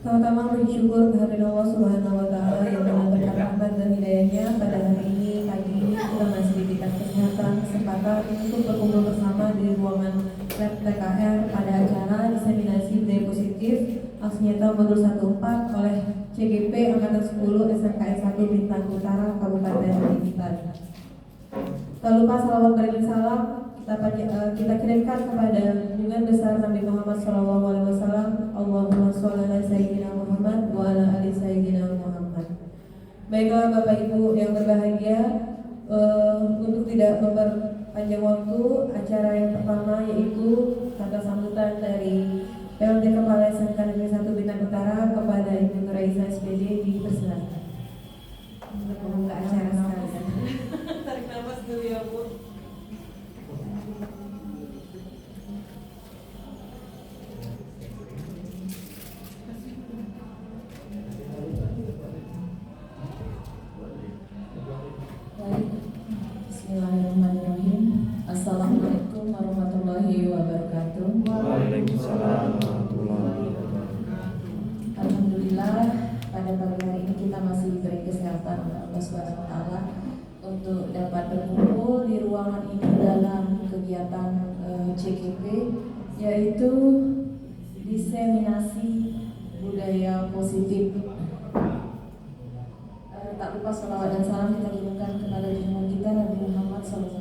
Pertama bersyukur kehadiran Allah Subhanahu wa taala yang dengan berkat rahmat dan hidayahnya pada hari ini pagi ini kita masih diberikan kesehatan kesempatan untuk berkumpul bersama di ruangan lab TKR pada acara diseminasi budaya positif aksi nyata modul 14 oleh CGP Angkatan 10 SMKN 1 Bintang Utara Kabupaten Bintan. Tak lupa salawat beriring salam kita kirimkan kepada junjungan besar Nabi Muhammad SAW. Allahumma sholli ala sayyidina Muhammad wa ala ali sayyidina Muhammad. Baiklah Bapak Ibu yang berbahagia, untuk tidak memperpanjang waktu, acara yang pertama yaitu kata sambutan dari PLT Kepala SMK Negeri 1 Bintang Utara kepada Ibu Nuraisa SPD dipersilakan untuk membuka acara sekalian. Tarik nafas dulu ya Bu. Bismillahirrahmanirrahim. Assalamualaikum warahmatullahi wabarakatuh. Waalaikumsalam warahmatullahi wabarakatuh. Alhamdulillah pada pagi hari ini kita masih diberi kesehatan oleh Allah Subhanahu wa taala untuk dapat berkumpul di ruangan ini dalam kegiatan CGP yaitu diseminasi budaya positif. Tak lupa salawat dan salam kita kirimkan kepada junjungan kita Nabi Muhammad SAW.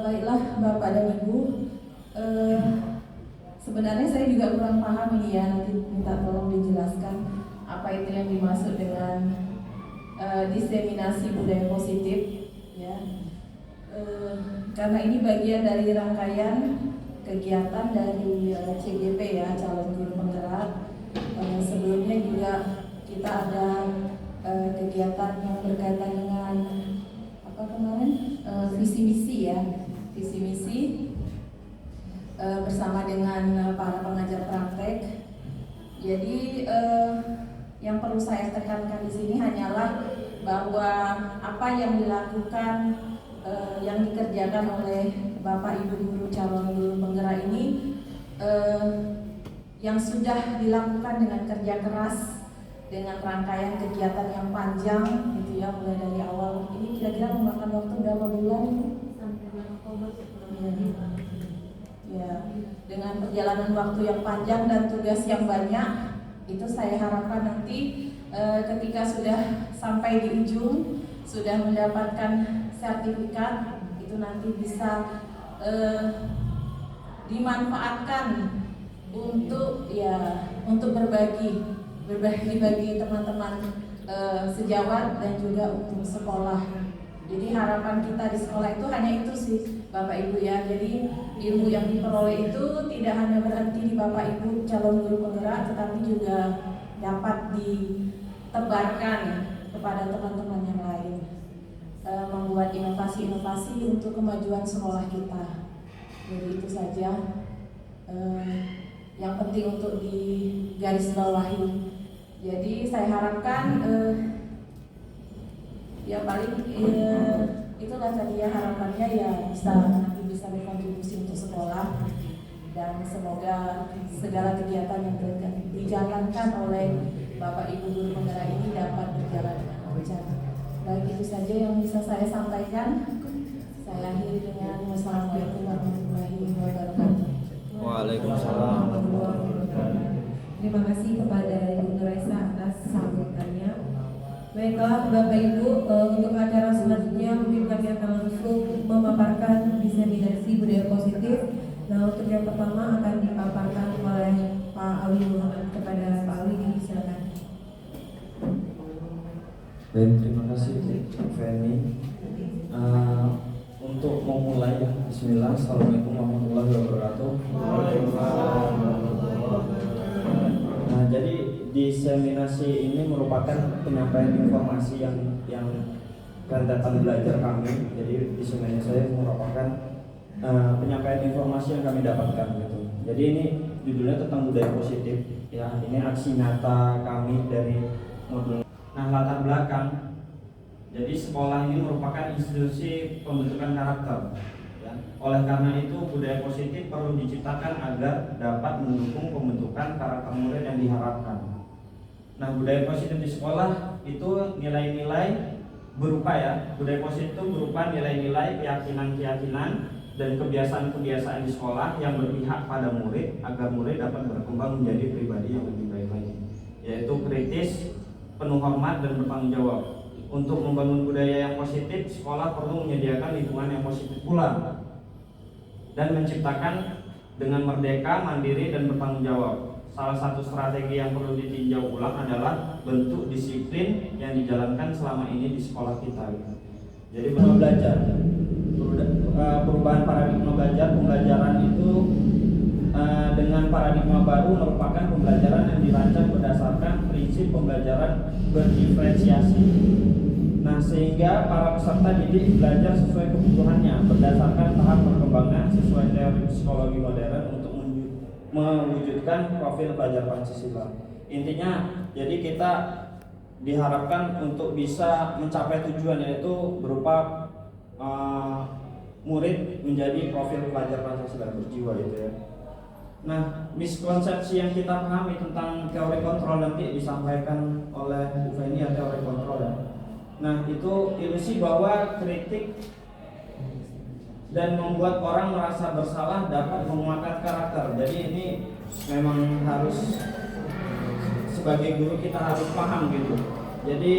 Baiklah Bapak dan Ibu, sebenarnya saya juga kurang paham ini ya, nanti minta tolong dijelaskan apa itu yang dimaksud dengan diseminasi budaya positif ya. Karena ini bagian dari rangkaian kegiatan dari CGP ya, calon guru penggerak. Sebelumnya juga kita ada kegiatan yang berkaitan dengan apa kemarin visi misi ya, visi misi bersama dengan para pengajar praktek. Jadi yang perlu saya tekankan di sini hanyalah bahwa apa yang dilakukan yang dikerjakan oleh Bapak Ibu guru calon guru penggerak ini yang sudah dilakukan dengan kerja keras, dengan rangkaian kegiatan yang panjang gitu ya, mulai dari awal ini kira-kira memakan waktu berapa bulan sampai Oktober ya, dengan perjalanan waktu yang panjang dan tugas yang banyak, itu saya harapkan nanti ketika sudah sampai di ujung, sudah mendapatkan sertifikat, itu nanti bisa dimanfaatkan untuk berbagi bagi teman-teman sejawat dan juga untuk sekolah. Jadi harapan kita di sekolah itu hanya itu sih Bapak Ibu ya. Jadi ilmu yang diperoleh itu tidak hanya berhenti di Bapak Ibu calon guru penggerak, tetapi juga dapat ditebarkan kepada teman-teman yang lain, membuat inovasi-inovasi untuk kemajuan sekolah kita. Jadi itu saja yang penting untuk digarisbawahi. Jadi saya harapkan ya paling itulah tadi ya, harapannya ya bisa berkontribusi untuk sekolah, dan semoga segala kegiatan yang dijalankan oleh Bapak Ibu guru penggerak ini dapat berjalan dengan lancar. Baik, itu saja yang bisa saya sampaikan. Saya akhiri dengan wassalamualaikum warahmatullahi wabarakatuh. Waalaikumsalam. Terima kasih kepada Ibu Nuraisa atas sambutannya. Baiklah Bapak Ibu, untuk acara selanjutnya mungkin kami akan langsung memaparkan diseminasi budaya positif. Nah, untuk yang pertama akan dipaparkan oleh Pak Ali Muhammad. Kepada Pak Ali, silakan. Baik, terima kasih Feni. Untuk memulai, Bismillah, Assalamualaikum warahmatullahi wabarakatuh. Nah, jadi diseminasi ini merupakan penyampaian informasi yang rentetan belajar kami. Jadi diseminasi saya merupakan penyampaian informasi yang kami dapatkan gitu. Jadi ini judulnya tentang budaya positif. Ya, ini aksi nyata kami dari modul. Nah, latar belakang. Jadi sekolah ini merupakan institusi pembentukan karakter. Ya. Oleh karena itu, budaya positif perlu diciptakan agar dapat mendukung pembentukan karakter murid yang diharapkan. Nah, budaya positif di sekolah itu nilai-nilai berupa budaya positif itu berupa nilai-nilai, keyakinan-keyakinan dan kebiasaan-kebiasaan di sekolah yang berpihak pada murid agar murid dapat berkembang menjadi pribadi yang lebih baik lagi, yaitu kritis, penuh hormat dan bertanggung jawab. Untuk membangun budaya yang positif, sekolah perlu menyediakan lingkungan yang positif pula dan menciptakan dengan merdeka, mandiri dan bertanggung jawab. Salah satu strategi yang perlu ditinjau ulang adalah bentuk disiplin yang dijalankan selama ini di sekolah kita. Jadi belajar, perubahan paradigma belajar, pembelajaran itu dengan paradigma baru merupakan pembelajaran yang dirancang berdasarkan prinsip pembelajaran berdiferensiasi. Nah, sehingga para peserta didik belajar sesuai kebutuhannya berdasarkan tahap perkembangan sesuai teori psikologi modern untuk mewujudkan profil pelajar Pancasila. Intinya, jadi kita diharapkan untuk bisa mencapai tujuan, yaitu berupa murid menjadi profil pelajar Pancasila berjiwa gitu ya. Nah, miskonsepsi yang kita pahami tentang teori kontrol nanti disampaikan oleh Bu Feni ya, teori kontrol ya. Nah, itu ilusi bahwa kritik dan membuat orang merasa bersalah dapat menguatkan karakter. Jadi ini memang harus sebagai guru kita harus paham gitu. Jadi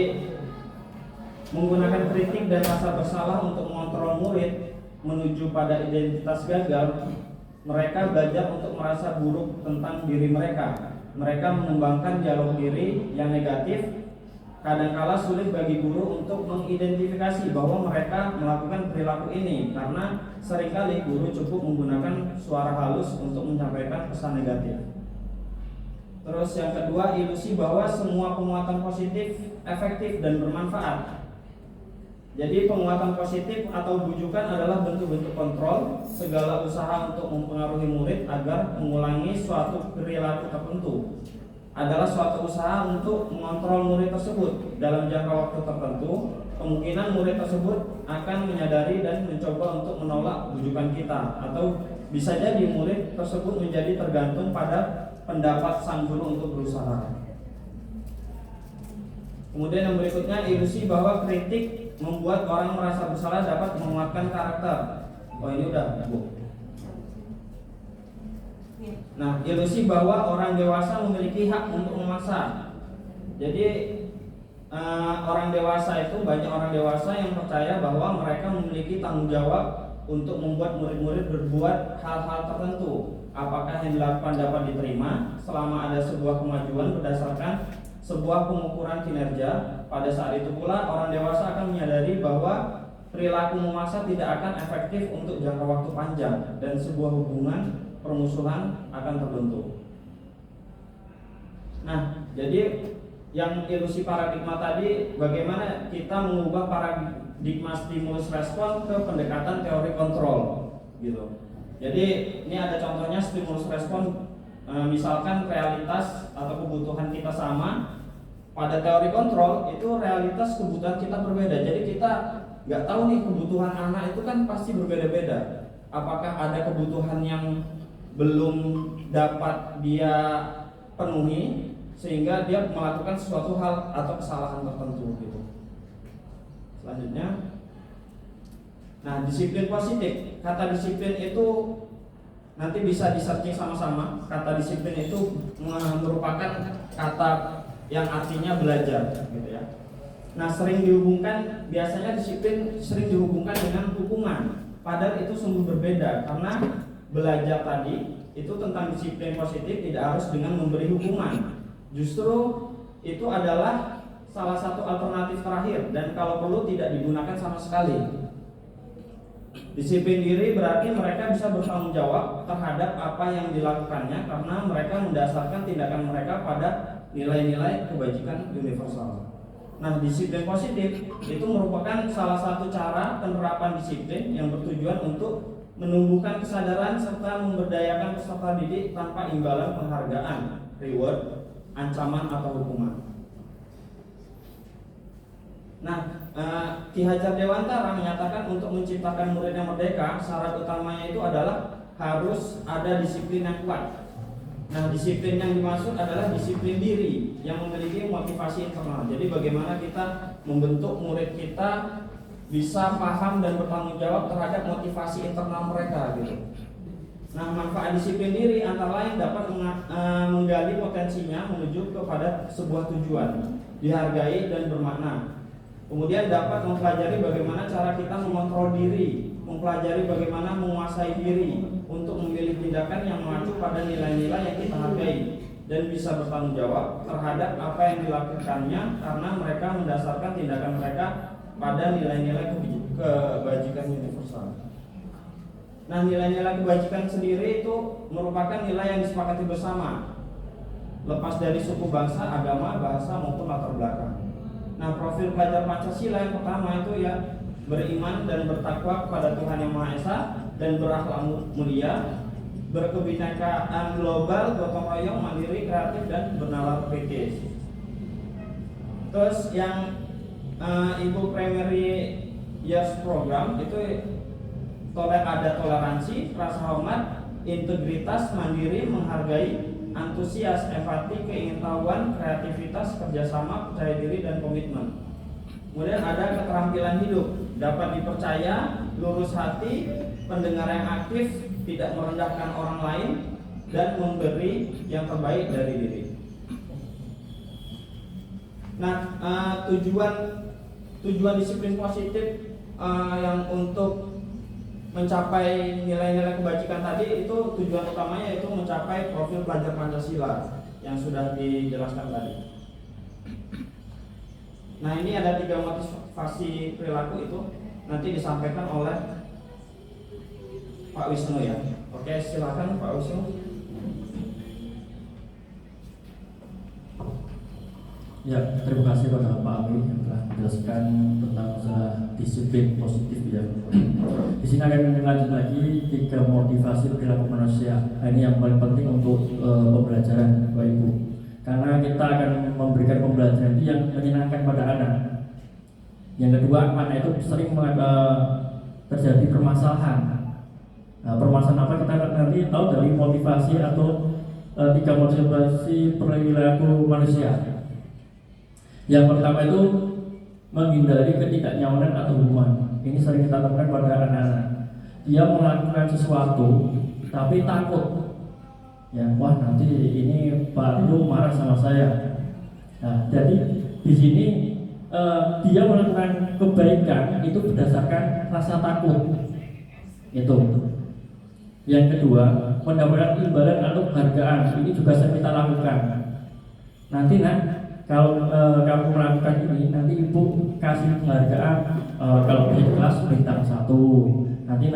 menggunakan kritik dan rasa bersalah untuk mengontrol murid menuju pada identitas gagal, mereka belajar untuk merasa buruk tentang diri mereka. Mereka mengembangkan dialog diri yang negatif. Kadangkala sulit bagi guru untuk mengidentifikasi bahwa mereka melakukan perilaku ini karena seringkali guru cukup menggunakan suara halus untuk menyampaikan pesan negatif. Terus yang kedua, ilusi bahwa semua penguatan positif efektif dan bermanfaat. Jadi penguatan positif atau bujukan adalah bentuk-bentuk kontrol segala usaha untuk mempengaruhi murid agar mengulangi suatu perilaku tertentu adalah suatu usaha untuk mengontrol murid tersebut dalam jangka waktu tertentu. Kemungkinan murid tersebut akan menyadari dan mencoba untuk menolak bujukan kita, atau bisa jadi murid tersebut menjadi tergantung pada pendapat sang guru untuk berusaha. Kemudian yang berikutnya, ilusi bahwa kritik membuat orang merasa bersalah dapat menguatkan karakter. Oh, ini udah, Bu. Nah, ilusi bahwa orang dewasa memiliki hak untuk memaksa. Jadi orang dewasa itu, banyak orang dewasa yang percaya bahwa mereka memiliki tanggung jawab untuk membuat murid-murid berbuat hal-hal tertentu. Apakah yang dilakukan dapat diterima selama ada sebuah kemajuan berdasarkan sebuah pengukuran kinerja. Pada saat itu pula orang dewasa akan menyadari bahwa perilaku memaksa tidak akan efektif untuk jangka waktu panjang dan sebuah hubungan permusuhan akan terbentuk. Nah, jadi yang ilusi paradigma tadi, bagaimana kita mengubah paradigma stimulus respon ke pendekatan teori kontrol gitu. Jadi ini ada contohnya stimulus respon, misalkan realitas atau kebutuhan kita sama. Pada teori kontrol itu realitas kebutuhan kita berbeda. Jadi kita nggak tahu nih kebutuhan anak itu kan pasti berbeda-beda. Apakah ada kebutuhan yang belum dapat dia penuhi sehingga dia melakukan sesuatu hal atau kesalahan tertentu gitu. Selanjutnya, nah, disiplin positif. Kata disiplin itu nanti bisa di-searching sama-sama. Kata disiplin itu merupakan kata yang artinya belajar gitu ya. Nah, biasanya disiplin sering dihubungkan dengan hukuman. Padahal itu sungguh berbeda, karena belajar tadi itu tentang disiplin positif tidak harus dengan memberi hukuman. Justru itu adalah salah satu alternatif terakhir dan kalau perlu tidak digunakan sama sekali. Disiplin diri berarti mereka bisa bertanggung jawab terhadap apa yang dilakukannya karena mereka mendasarkan tindakan mereka pada nilai-nilai kebajikan universal. Nah, disiplin positif itu merupakan salah satu cara penerapan disiplin yang bertujuan untuk menumbuhkan kesadaran serta memberdayakan peserta didik tanpa imbalan penghargaan, reward, ancaman atau hukuman. Nah, Ki Hajar Dewantara menyatakan untuk menciptakan murid yang merdeka, syarat utamanya itu adalah harus ada disiplin yang kuat. Nah, disiplin yang dimaksud adalah disiplin diri yang memiliki motivasi internal. Jadi bagaimana kita membentuk murid kita bisa paham dan bertanggung jawab terhadap motivasi internal mereka gitu. Nah, manfaat disiplin diri antara lain dapat menggali potensinya menuju kepada sebuah tujuan, dihargai dan bermakna. Kemudian dapat mempelajari bagaimana cara kita mengontrol diri, mempelajari bagaimana menguasai diri untuk memilih tindakan yang mengacu pada nilai-nilai yang kita hargai dan bisa bertanggung jawab terhadap apa yang dilakukannya karena mereka mendasarkan tindakan mereka pada nilai-nilai kebajikan universal. Nah, nilai-nilai kebajikan sendiri itu merupakan nilai yang disepakati bersama, lepas dari suku, bangsa, agama, bahasa maupun latar belakang. Nah, profil pelajar Pancasila yang pertama itu ya beriman dan bertakwa kepada Tuhan Yang Maha Esa dan berakhlak mulia, berkebinekaan global, gotong royong, mandiri, kreatif dan bernalar kritis. Terus yang Ibu Primary Years Program itu ada toleransi, rasa hormat, integritas, mandiri, menghargai, antusias, empati, keingintahuan, kreativitas, kerjasama, percaya diri dan komitmen. Kemudian ada keterampilan hidup, dapat dipercaya, lurus hati, pendengar yang aktif, tidak merendahkan orang lain, dan memberi yang terbaik dari diri. Nah, tujuan disiplin positif yang untuk mencapai nilai-nilai kebajikan tadi itu tujuan utamanya yaitu mencapai profil pelajar Pancasila yang sudah dijelaskan tadi. Nah, ini ada 3 motivasi perilaku itu nanti disampaikan oleh Pak Wisnu ya. Oke, silakan Pak Wisnu. Ya, terima kasih kepada Pak Amin yang telah menjelaskan tentang masalah disiplin positif ya. Di sini akan lanjut lagi 3 motivasi perilaku manusia. Ini yang paling penting untuk pembelajaran Bapak Ibu. Karena kita akan memberikan pembelajaran yang menyenangkan pada anak. Yang kedua, anak itu sering terjadi permasalahan. Nah, permasalahan apa kita nanti tahu dari motivasi atau 3 motivasi perilaku manusia. Yang pertama itu menghindari ketidaknyamanan atau hukuman. Ini sering kita temukan pada anak-anak. Dia melakukan sesuatu tapi takut. Ya, wah nanti ini Pak Rio marah sama saya. Nah, jadi di sini dia melakukan kebaikan itu berdasarkan rasa takut. Itu. Yang kedua, mendapatkan imbalan atau penghargaan. Ini juga sering kita lakukan. Nanti kalau kamu melakukan ini, nanti ibu kasih penghargaan. Kalau di kelas bintang 1, nanti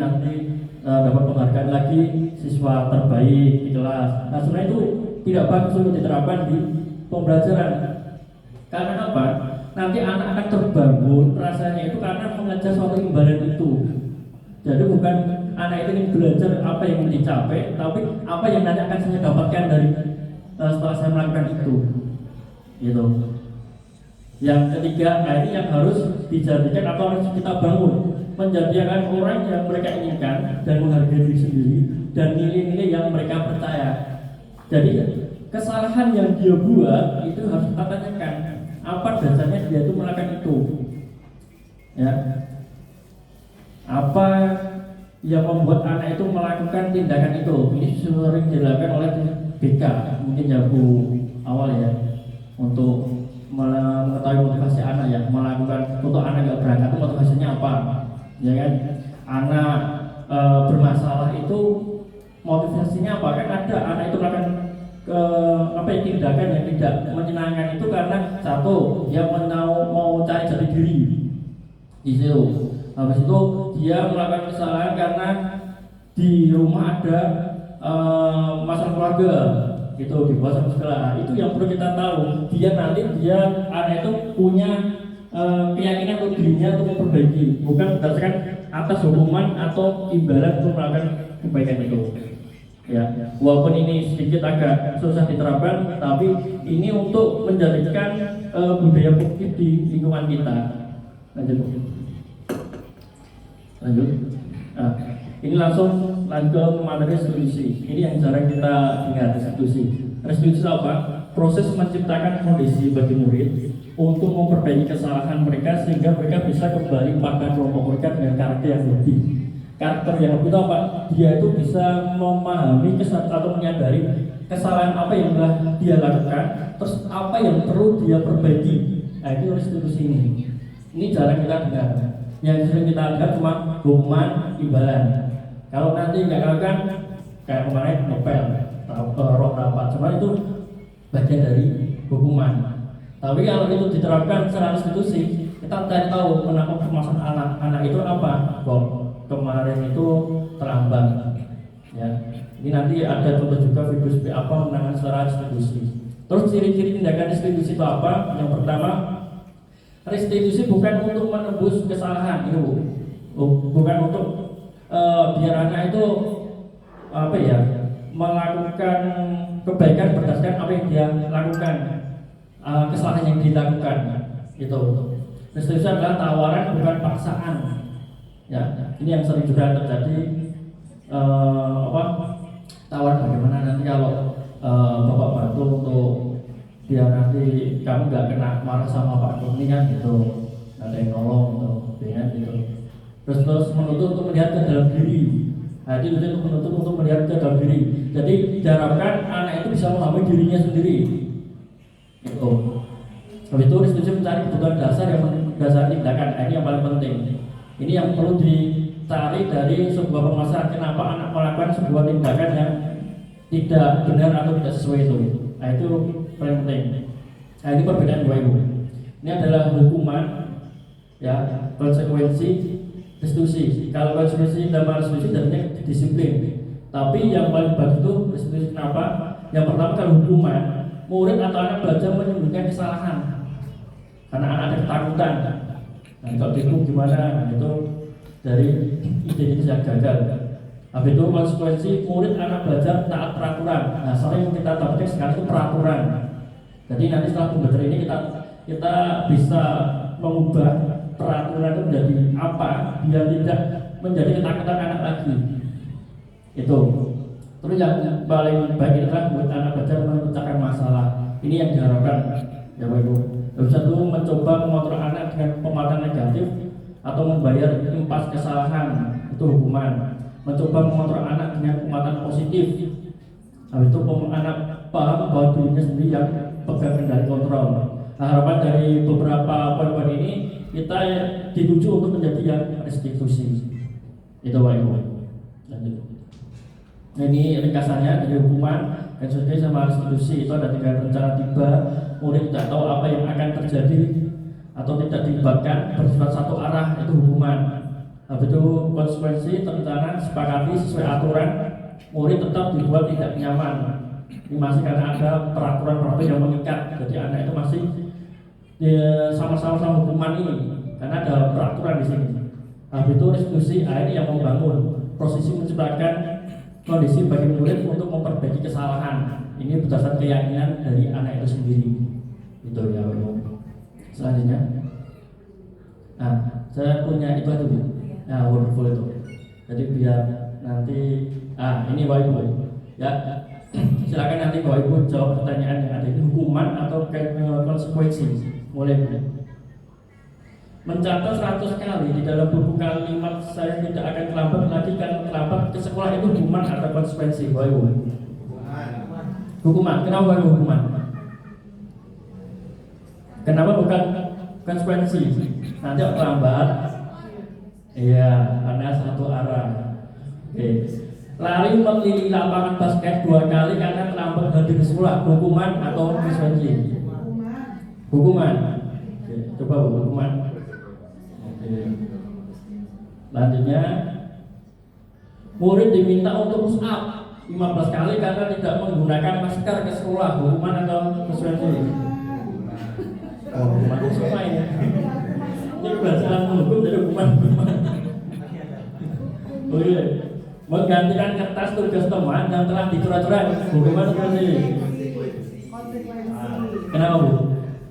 dapat penghargaan lagi siswa terbaik di kelas. Nah, sebenarnya itu tidak bagus untuk diterapkan di pembelajaran. Karena apa? Nanti anak akan terbangun rasanya itu karena mengejar suatu imbalan itu. Jadi bukan anak itu ingin belajar apa yang ingin dicapai, tapi apa yang nanti akan saya dapatkan dari setelah saya melakukan itu. Gitu. Yang ketiga, ini yang harus dijadikan atau harus kita bangun, menjadikan orang yang mereka inginkan dan menghargai diri sendiri dan nilai-nilai yang mereka percaya. Jadi kesalahan yang dia buat itu harus kita tanyakan apa dasarnya dia itu melakukan itu. Ya. Apa yang membuat anak itu melakukan tindakan itu? Ini sering dilakukan oleh BK, mungkin ya Bu awal ya. Untuk mengetahui motivasi anak ya, melakukan untuk anak nggak berangkat itu motivasinya apa, ya kan? Anak bermasalah itu motivasinya apa? Kan ada anak itu melakukan tindakan yang tidak menyenangkan itu karena satu dia mau cari jati diri di situ. Habis itu dia melakukan kesalahan karena di rumah ada masalah keluarga. Itu di bawah segala itu yang perlu kita tahu. Anak itu punya keyakinan untuk dirinya untuk memperbaiki, bukan berdasarkan atas hukuman atau imbalan untuk melakukan kebaikan itu. Ya, walaupun ini sedikit agak susah diterapkan, tapi ini untuk menjadikan budaya positif di lingkungan kita. Lanjut. Nah, ini langsung lanjut ke materi restitusi. Ini yang jarang kita dengar, restitusi. Restitusi apa? Proses menciptakan kondisi bagi murid untuk memperbaiki kesalahan mereka sehingga mereka bisa kembali pada kelompok mereka dengan karakter yang lebih. Karakter yang lebih itu apa? Dia itu bisa memahami atau menyadari kesalahan apa yang telah dia lakukan, terus apa yang perlu dia perbaiki. Nah, itu restitusi ini. Ini jarang kita dengar. Yang sering kita dengar cuma hukuman imbalan. Kalau nanti nggak lakukan, kayak kemarin ngepel, roh rapat, cuma itu bagian dari hukuman. Tapi kalau itu diterapkan secara restitusi, kita cari tahu kenapa permasalahan anak itu apa. Kok kemarin itu terlambat. Ya, ini nanti ada contoh juga video seperti apa menangani secara restitusi. Terus ciri-ciri tindakan restitusi itu apa? Yang pertama, restitusi bukan untuk menebus kesalahan itu, bukan untuk biar anak itu apa ya, melakukan kebaikan berdasarkan apa yang dia lakukan, kesalahan yang dilakukan itu. Restitusi adalah tawaran bukan paksaan. Ya, ini yang sering juga terjadi. Tawaran bagaimana nanti kalau bapak bantu untuk biar nanti kamu nggak kena marah sama Pak Kurni kan gitu, ada yang nolong gitu, terus menuntut untuk melihat ke dalam diri. Jadi untuk menuntut untuk melihat ke dalam diri. Jadi diharapkan anak itu bisa memahami dirinya sendiri. Itu. Habis itu restitusi mencari kebutuhan dasar yang mendasari tindakan. Ini yang paling penting. Ini yang perlu dicari dari sebuah permasalahan. Kenapa anak melakukan sebuah tindakan yang tidak benar atau tidak sesuai itu. Nah, itu paling penting. Nah, ini perbedaan dua ibu. Ini adalah hukuman, ya, konsekuensi, restitusi. Kalau konsekuensi dalam restitusi jadinya disiplin. Tapi yang paling bagus itu restitusi. Kenapa? Yang pertama, kalau hukuman, murid atau anak belajar menyembunyikan kesalahan karena anak ada ketakutan. Nah, kalau itu gimana? Nah, itu dari identitas yang gagal. Habis itu konsekuensi, murid anak belajar taat peraturan. Nah, sering kita dapatkan sekarang itu peraturan. Jadi nanti setelah pembelajaran ini kita bisa mengubah peraturan itu menjadi apa biar tidak menjadi ketakutan anak lagi. Itu. Terus yang paling baik adalah murid anak belajar memecahkan masalah. Ini yang diharapkan, ya Bapak Ibu. Habis itu mencoba mengontrol anak dengan pemahaman negatif atau membayar impas kesalahan, itu hukuman. Mencoba mengontrol anak dengan pemahaman positif. Habis itu anak paham bahwa dirinya sendiri yang pegang kendali kontrol. Nah, harapan dari beberapa poin-poin ini kita dituju untuk menjadi yang restitusi. Itu Bapak Ibu. Lanjut. Nah, ini ringkasannya dari hukuman dan restitusi sama restitusi. Itu ada 3 rencana tiba. Murid tidak tahu apa yang akan terjadi atau tidak dilibatkan, bersifat satu arah, itu hukuman. Habis itu konsekuensi, terencana, sepakati sesuai aturan, murid tetap dibuat tidak nyaman. Ini masih karena ada peraturan-peraturan yang mengikat, jadi anak itu masih sama-sama hukuman ini karena ada peraturan di sini. Habis itu restitusi, ini yang membangun prosesi menciptakan kondisi bagi murid untuk memperbaiki kesalahan. Ini berdasarkan keyakinan dari anak itu sendiri. Itu ya, selanjutnya. Nah, saya punya itu aja, Bu. Nah, wonderful itu. Jadi biar nanti, ini Bapak Ibu, ya. Silakan nanti Bapak Ibu jawab pertanyaan yang ada ini, hukuman atau konsekuensi. Mulai. Mencatat 100 kali di dalam buku kalimat saya tidak akan terlambat lagi kan terlambat ke sekolah, itu hukuman atau konsekuensi, Bapak Ibu? Hukuman. Kenapa hukuman? Kenapa bukan konsekuensi? Nanti terlambat. Iya, karena satu arah. Oke. Lari mengelilingi lapangan basket 2 kali karena terlambat hadir di sekolah, hukuman atau konsekuensi? Hukuman. Oke, coba hukuman. Lanjutnya, murid diminta untuk push up 15 kali karena tidak menggunakan masker ke sekolah, hukuman atau konsekuensi? Oh, hukuman semua ya. Ini berdasarkan hukum jadi hukuman. Oh iya, menggantikan kertas tugas teman yang telah dicoret-coret, hukuman atau konsekuensi? Kenapa, Bu?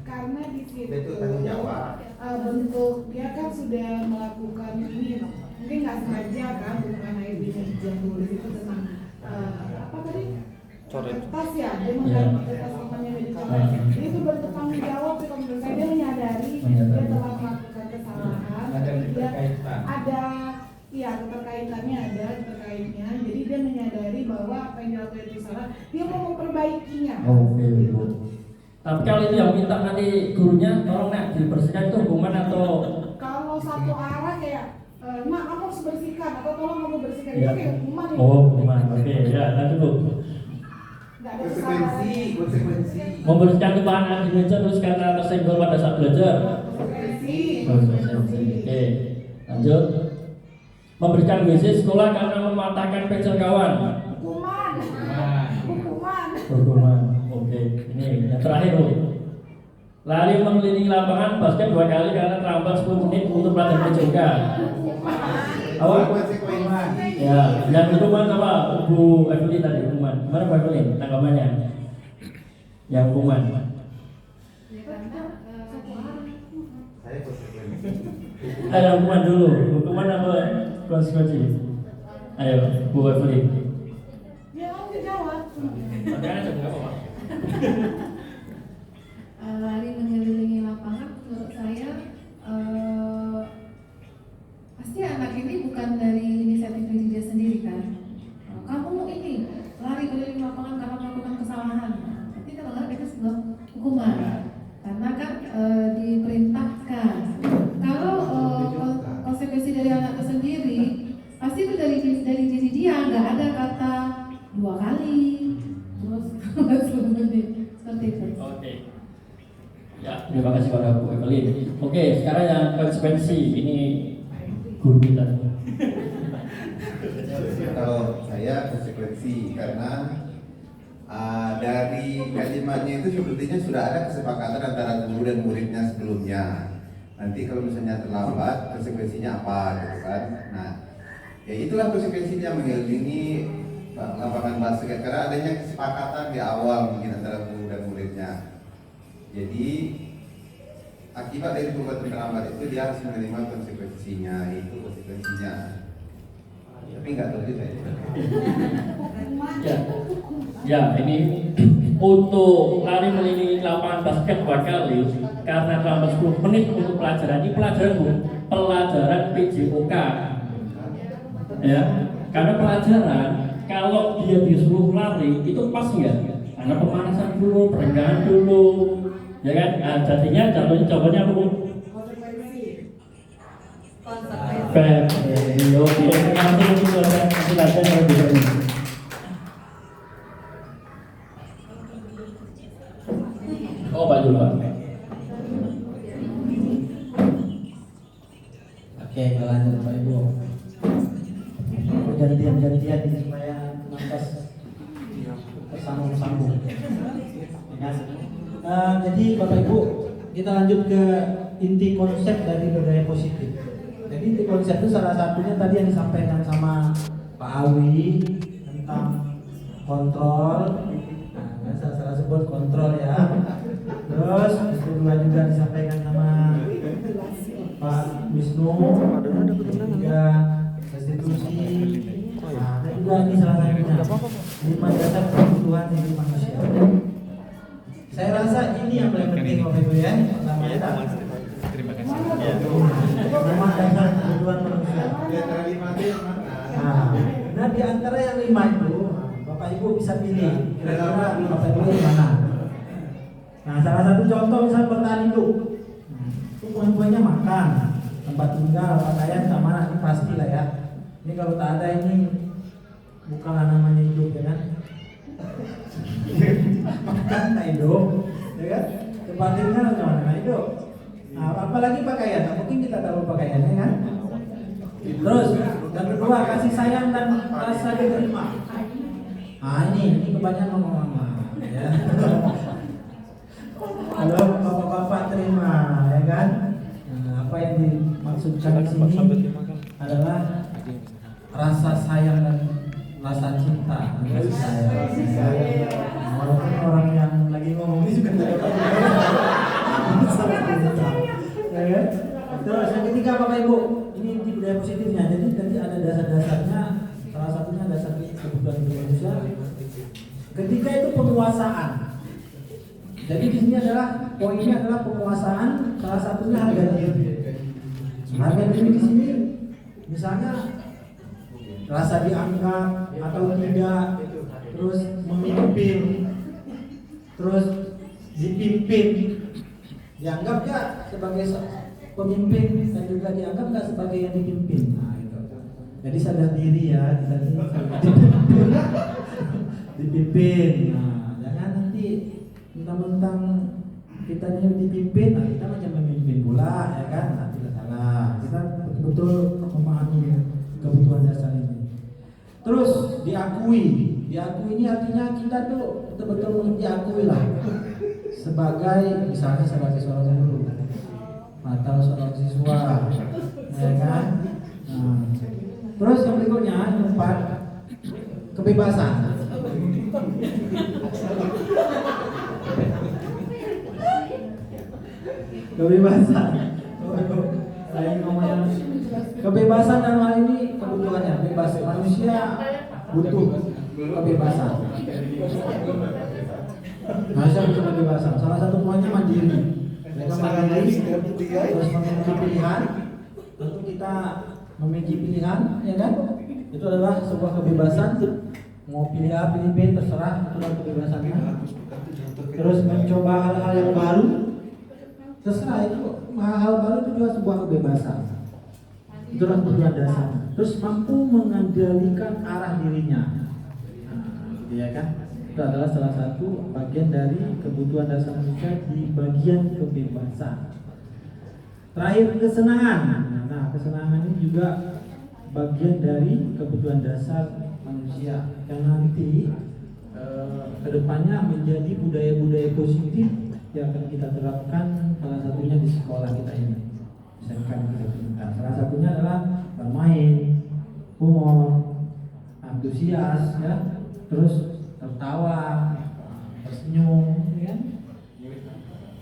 Karena di situ bentuk dia kan manusia kan, bukan HRD yang tulis itu tentang apa tadi? Tas ya, dia mengganti tas namanya dicoret. Jadi itu bertanggung jawab sih kalau menurut saya, dia menyadari dia telah melakukan kesalahan. Dia ada ya keterkaitannya, ada terkaitnya. Jadi dia menyadari bahwa apa yang dilakukan itu salah, dia mau memperbaikinya. Oke, Ibu. Tapi kalau itu yang minta nanti gurunya tolong nak dibersihkan, itu hukuman atau kalau satu arah kayak nak kamu harus bersihkan atau tolong kamu bersihkan, ya. itu kayak hukuman ya. Oh, hukuman. Oke, ya, lanjut Bu. Nggak ada kesalahan. Konsekuensi. Membersihkan tumpahan di meja terus karena tersenggol pada saat belajar. Konsekuensi. Oke, lanjut. Memberikan WC sekolah karena mematahkan pensel kawan. Hukuman. Hukuman. Oke, ini yang terakhir Bu. Lari mengelilingi lapangan basket 2 kali karena terlambat 10 menit untuk pelajaran PJK. Awak? Konsekuensi. Ya, yang hukuman apa? Bu Evelyn tadi hukuman. Gimana Bu Evelyn tanggapannya? Yang hukuman. Saya konsekuensi. Ada hukuman dulu. Hukuman apa konsekuensi? Ayo, Bu Evelyn. Ya kamu jawab. Pertanyaan aja enggak apa-apa. Lari mengelilingi lapangan menurut saya pasti anak ini bukan dari inisiatif diri dia sendiri kan. Kamu ini lari keliling lapangan karena melakukan kesalahan. Tapi kalau nggak itu sebuah hukuman karena kan diperintahkan. Kalau konsekuensi dari anak itu sendiri pasti itu dari diri dia, nggak ada kata 2 kali terus 10 menit seperti itu. Oke. Ya, terima kasih pada Bu Evelyn. Oke, sekarang yang konsekuensi ini guru kita. Kalau saya konsekuensi karena dari kalimatnya itu sepertinya sudah ada kesepakatan antara guru dan muridnya sebelumnya. Nanti kalau misalnya terlambat, konsekuensinya apa gitu kan? Nah, ya itulah konsekuensinya mengelilingi lapangan basket karena adanya kesepakatan di awal mungkin antara guru dan muridnya. Jadi akibat dari perbuatan terlambat itu dia harus menerima konsekuensinya, itu konsekuensinya. Tapi nggak tahu juga ya. Ya, ini untuk lari mengelilingi lapangan basket 2 kali karena terlambat 10 menit untuk pelajaran. Ini pelajaran Bu, pelajaran PJOK. Ya, karena pelajaran kalau dia disuruh lari itu pas enggak? Karena pemanasan dulu, peregangan dulu, ya kan? Nah, jadinya jawabannya apa Bu? Konsekuensi. Oke, nanti silakan kalau bisa. Oh, Pak Jul, Pak. Oke, lanjut Pak Ibu. Gantian ini supaya nafas bersambung. Jadi Bapak Ibu, kita lanjut ke inti konsep dari budaya positif. Jadi inti konsep itu salah satunya tadi yang disampaikan sama Pak Awi tentang kontrol. Nah, saya sebut kontrol ya. Terus kedua juga disampaikan sama Pak Wisnu, juga restitusi. Nah, dan juga ini salah satunya 5 dasar kebutuhan hidup manusia. Saya rasa ini yang paling penting Bapak Ibu ya. Pertama ya. Terima kasih. 5 dasar kebutuhan manusia. Nah, di antara yang 5 itu Bapak Ibu bisa pilih kira-kira Bapak Ibu yang mana. Nah, salah satu contoh misalnya bertahan hidup. Itu poin-poinnya makan, tempat tinggal, pakaian, keamanan, ini pasti lah ya. Ini kalau tak ada ini bukanlah namanya hidup ya kan. Makan tak hidup, ya kan? Tempat tinggal gimana hidup. Nah, apalagi pakaian, nah, mungkin kita tahu pakaiannya kan. Terus yang kedua kasih sayang dan rasa diterima. Nah ini kebanyakan mama ya. Halo bapak-bapak terima ya kan. Nah, apa yang dimaksudkan di sini adalah rasa sayang dan rasa cinta. Kasih sayang. Walaupun orang yang lagi ngomong ini juga tidak tahu. Ya kan? Terus yang ketiga Bapak Ibu, ini inti budaya positifnya. Jadi tadi ada dasar kebutuhan manusia. Ketiga itu penguasaan. Jadi di sini adalah poinnya adalah penguasaan, salah satunya harga diri. Harga diri di sini misalnya rasa dianggap atau tidak, terus memimpin, terus dipimpin, dianggap gak sebagai pemimpin dan juga dianggap gak sebagai yang dipimpin. Nah, itu. Jadi sadar diri ya, dipimpin. Nah, jangan nanti mentang-mentang kita dipimpin, nah kita macam memimpin pula, ya kan? Nah, tidak salah. Kita betul-betul memahami kebutuhan dasar ini. Terus diakui ini artinya kita tuh betul-betul diakui lah sebagai misalnya sebagai seorang guru atau seorang siswa, ya kan? Nah, terus yang berikutnya yang keempat, kebebasan. Kebebasan. Saya ngomongnya kebebasan dalam hal ini kebutuhannya bebas. Manusia butuh kebebasan. Manusia butuh kebebasan. Salah satu poinnya mandiri. Mereka mandiri, terus memiliki pilihan. Tentu kita memiliki pilihan, ya kan? Itu adalah sebuah kebebasan. Mau pilih A, pilih B, terserah, itu adalah kebebasannya. Terus mencoba hal-hal yang baru, terserah, itu hal baru itu juga sebuah kebebasan. Itulah kebutuhan dasar. Terus mampu mengendalikan arah dirinya, ya kan? Itu adalah salah satu bagian dari kebutuhan dasar manusia di bagian kebebasan. Terakhir kesenangan. Nah, kesenangan ini juga bagian dari kebutuhan dasar manusia yang nanti kedepannya menjadi budaya-budaya positif yang akan kita terapkan, salah satunya di sekolah kita ini. Misalkan kita tunjukkan, salah satunya adalah bermain, humor, antusias, ya, terus tertawa, tersenyum, ya.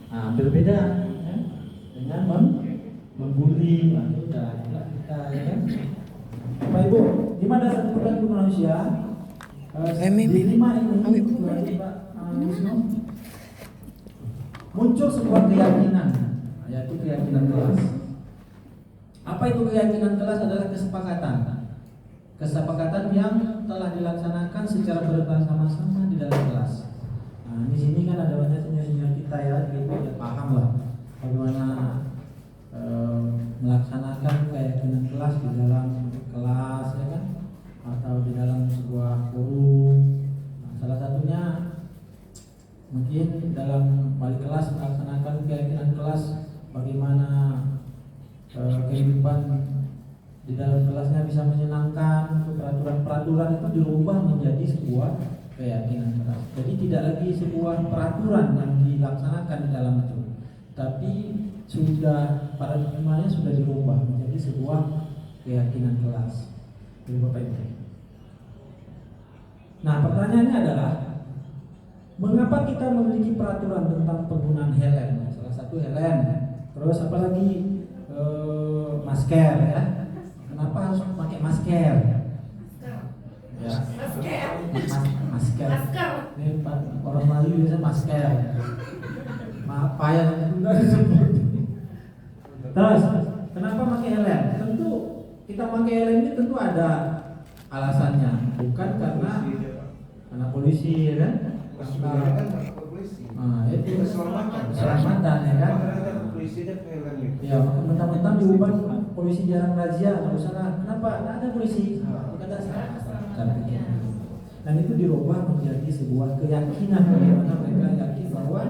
Nah, berbeda ya, dengan membuli, itu udah kita, ya kan? Bapak Ibu, 5 dasar kebutuhan manusia. Di 5 ini muncul sebuah keyakinan, yaitu keyakinan kelas. Apa itu keyakinan kelas? Adalah kesepakatan yang telah dilaksanakan secara bersama-sama di dalam kelas. Nah, di sini kan ada banyak senior-senior kita ya, gitu, ya paham lah bagaimana melaksanakan keyakinan kelas di dalam kelas, ya kan, atau di dalam sebuah forum. Nah, salah satunya mungkin dalam balik kelas melaksanakan keyakinan kelas, bagaimana kehidupan di dalam kelasnya bisa menyenangkan, peraturan-peraturan itu dirubah menjadi sebuah keyakinan kelas. Jadi tidak lagi sebuah peraturan yang dilaksanakan di dalam itu, tapi sudah paradigmanya sudah dirubah menjadi sebuah keyakinan kelas. Jadi Bapak Ibu. Nah, pertanyaannya adalah mengapa kita memiliki peraturan tentang penggunaan helm? Salah satu helm, terus apalagi masker, ya. Kenapa harus pakai masker? Ya. Masker. Ini orang Melayu biasanya masker. Apa yang enggak disebut? Terus, kenapa pakai helm? Tentu kita pakai helm ini tentu ada alasannya, bukan karena polisi, ya kan? Nah, itu keselamatan, ya kan? Ya, mentang-mentang diubah polisi jarang razia, nggak usah lah. Kenapa? Nggak ada polisi. Bukan dasar. Dan itu dirubah menjadi sebuah keyakinan, bagaimana mereka yakin bahwa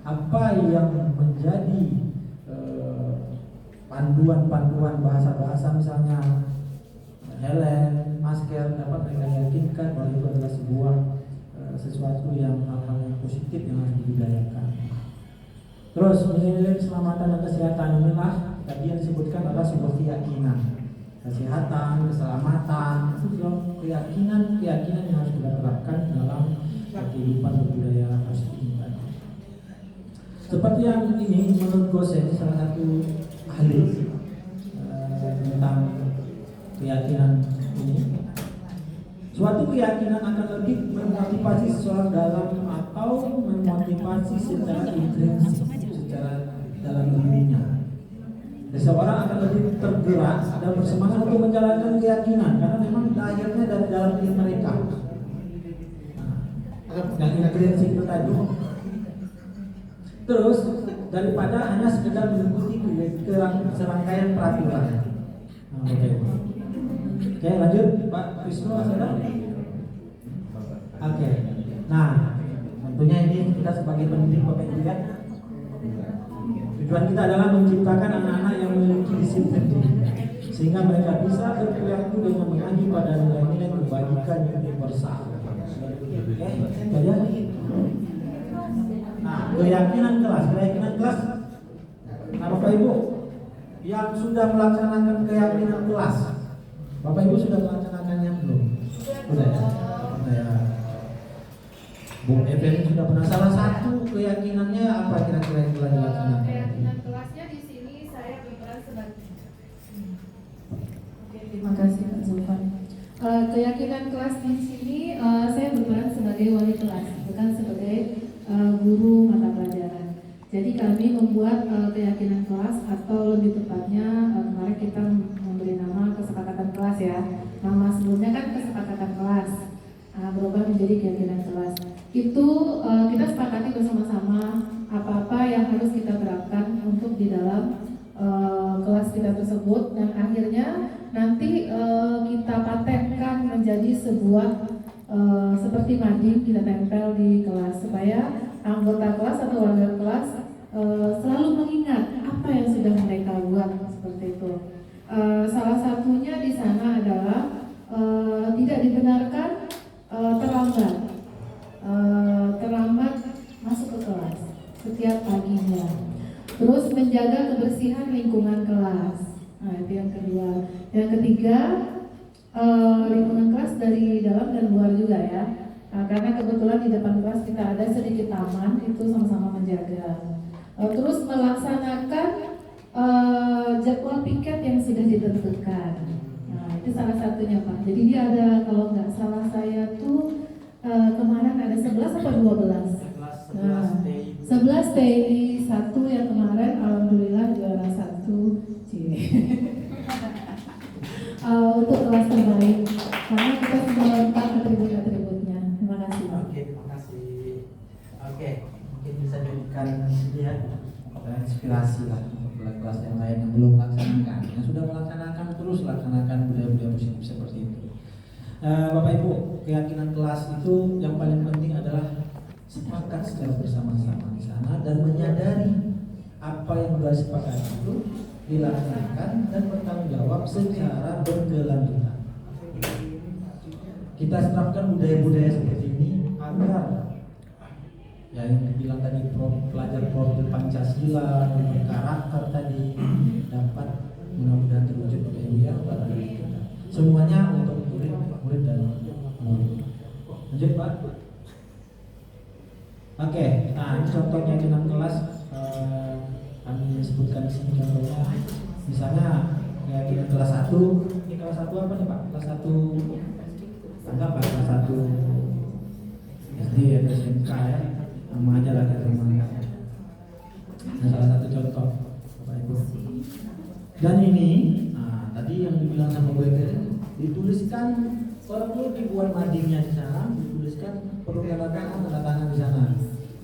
apa yang menjadi panduan-panduan bahasa-bahasa, misalnya helm, masker, dapat mereka yakinkan bahwa itu adalah sebuah sesuatu yang hal yang positif yang harus dibudayakan. Terus nilai keselamatan dan kesehatan inilah tadi yang disebutkan adalah sebuah keyakinan. Kesehatan, keselamatan itu keyakinan yang harus kita terapkan dalam kehidupan berbudaya positif. Seperti yang ini menurut Gosen, salah satu ahli tentang keyakinan ini, Suatu keyakinan akan lebih memotivasi seseorang dalam atau memotivasi secara intrinsik, secara dalam dirinya. Seseorang akan lebih tergerak dan bersemangat untuk menjalankan keyakinan karena memang lahirnya dari dalam diri mereka. Yang intrinsik itu tadi. Terus daripada hanya sekedar mengikuti serangkaian peraturan. Oke, lanjut Pak Wisnu, saudara. Oke. Nah, tentunya ini kita sebagai pendidik Bapak Ibu ya. Tujuan kita adalah menciptakan anak-anak yang memiliki disiplin diri, sehingga mereka bisa berperilaku dengan mengacu pada nilai-nilai kebajikan yang universal. Oke, itu aja. Nah, keyakinan kelas. Nah, Bapak Ibu yang sudah melaksanakan keyakinan kelas, Bapak Ibu sudah melaksanakannya belum? Sudah ya. Bung Eben sudah pernah. Salah satu keyakinannya apa kira-kira yang telah dilaksanakan? Keyakinan kelasnya di sini saya berperan sebagai. Oke, terima kasih Pak Zulfan. Keyakinan kelas di sini saya berperan sebagai wali kelas, bukan sebagai guru mata pelajaran. Jadi kami membuat keyakinan kelas, atau lebih tepatnya kemarin kita memberi nama kesepakatan kelas ya. Nama sebelumnya kan kesepakatan kelas, berubah menjadi keyakinan kelas. Itu kita sepakati bersama-sama apa-apa yang harus kita terapkan untuk di dalam kelas kita tersebut, dan akhirnya nanti kita patenkan menjadi sebuah seperti mading, kita tempel di kelas supaya anggota kelas atau warga kelas selalu mengingat apa yang sudah mereka buat, seperti itu. Salah satunya di sana adalah tidak dibenarkan terlambat masuk ke kelas setiap paginya. Terus menjaga kebersihan lingkungan kelas. Nah, itu yang kedua. Yang ketiga, lingkungan kelas dari dalam dan luar juga ya. Karena kebetulan di depan kelas kita ada sedikit taman, itu sama-sama menjaga. Terus melaksanakan jadwal piket yang sudah ditentukan. Nah, itu salah satunya Pak. Jadi dia ada, kalau nggak salah saya tuh kemarin ada 11 atau 12. 11 TI 1 yang kemarin alhamdulillah juara 1 untuk kelas terbaik, karena kita sudah lengkap atribut-atributnya. Terima kasih. Oke, terima kasih. Oke, mungkin bisa jadikan ini ya inspirasi lah untuk kelas yang lain yang belum melaksanakan. Yang sudah melaksanakan terus laksanakan budaya-budaya positif seperti itu. Bapak Ibu, keyakinan kelas itu yang paling penting adalah sepakat secara bersama-sama di sana dan menyadari apa yang sudah sepakat itu dilaksanakan dan bertanggung jawab secara berkelanjutan. Kita terapkan budaya-budaya seperti ini agar ya yang dibilang tadi pelajar profil Pancasila, karakter tadi dapat mudah-mudahan terwujud ya pada diri kita. Semuanya untuk murid dan murid. Lanjut Pak. Oke, nah ini contoh keyakinan kelas kami sebutkan di sini contohnya. Misalnya keyakinan kelas 1, ini kelas 1 apa nih Pak? Kelas 1 anggap Pak, kelas 1 SD atau SMK ya, sama aja lah kita namanya. Nah, salah satu contoh Bapak Ibu. Dan ini, nah tadi yang dibilang sama Bu Eder, dituliskan perlu dibuat madingnya di sana, dituliskan perlu tanda tangan di sana.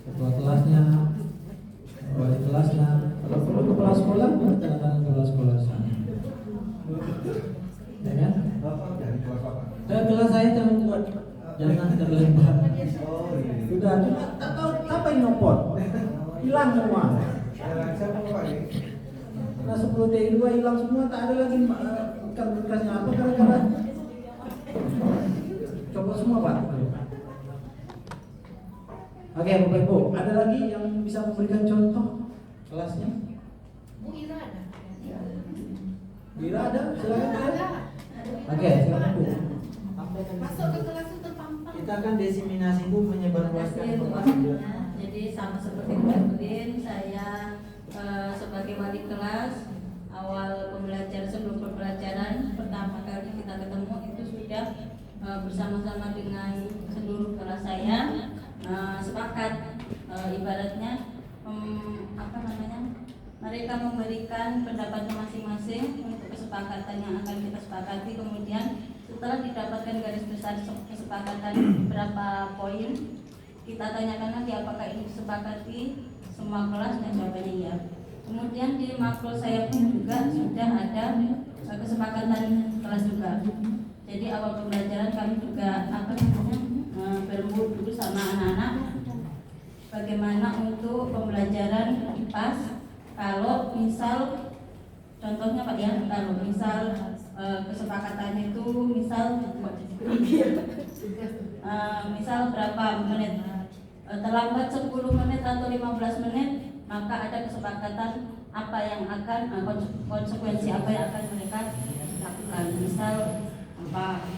Ketua kelasnya, wali kelasnya, kalau perlu kepala sekolah, tanda tangan kepala sekolah di sana. Ya kan? Kelas saya jangan terlibat. Sudah, apa yang nyopot? Hilang semua. Nah 10 TI 2 hilang semua, tak ada lagi bekas-bekasnya apa gara-gara coba semua Pak. Oke Bapak Ibu, ada lagi yang bisa memberikan contoh kelasnya? Bu Ira ada? Bu Ira ada? Silakan. Ada. Oke, silakan Bu. Masuk ke kelas itu terpampang. Kita akan desiminasi Bu, menyebarluaskan informasi. Jadi sama seperti Mbak Udin, saya sebagai wali kelas awal pembelajaran, sebelum pembelajaran pertama kali kita ketemu itu sudah bersama-sama dengan seluruh kelas saya sepakat ibaratnya mereka memberikan pendapatnya masing-masing untuk kesepakatan yang akan kita sepakati. Kemudian setelah didapatkan garis besar kesepakatan berapa poin, kita tanyakan lagi apakah ini disepakati semua kelas, dan jawabannya iya. Kemudian di makro saya pun juga sudah ada kesepakatan kelas juga. Jadi awal pembelajaran kami juga berembuk dulu sama anak-anak bagaimana untuk pembelajaran IPAS. Kalau misal contohnya Pak ya, kalau misal kesepakatan itu misal berapa menit, terlambat 10 menit atau 15 menit, maka ada kesepakatan apa yang akan konsekuensi apa yang akan mereka lakukan. Misal apa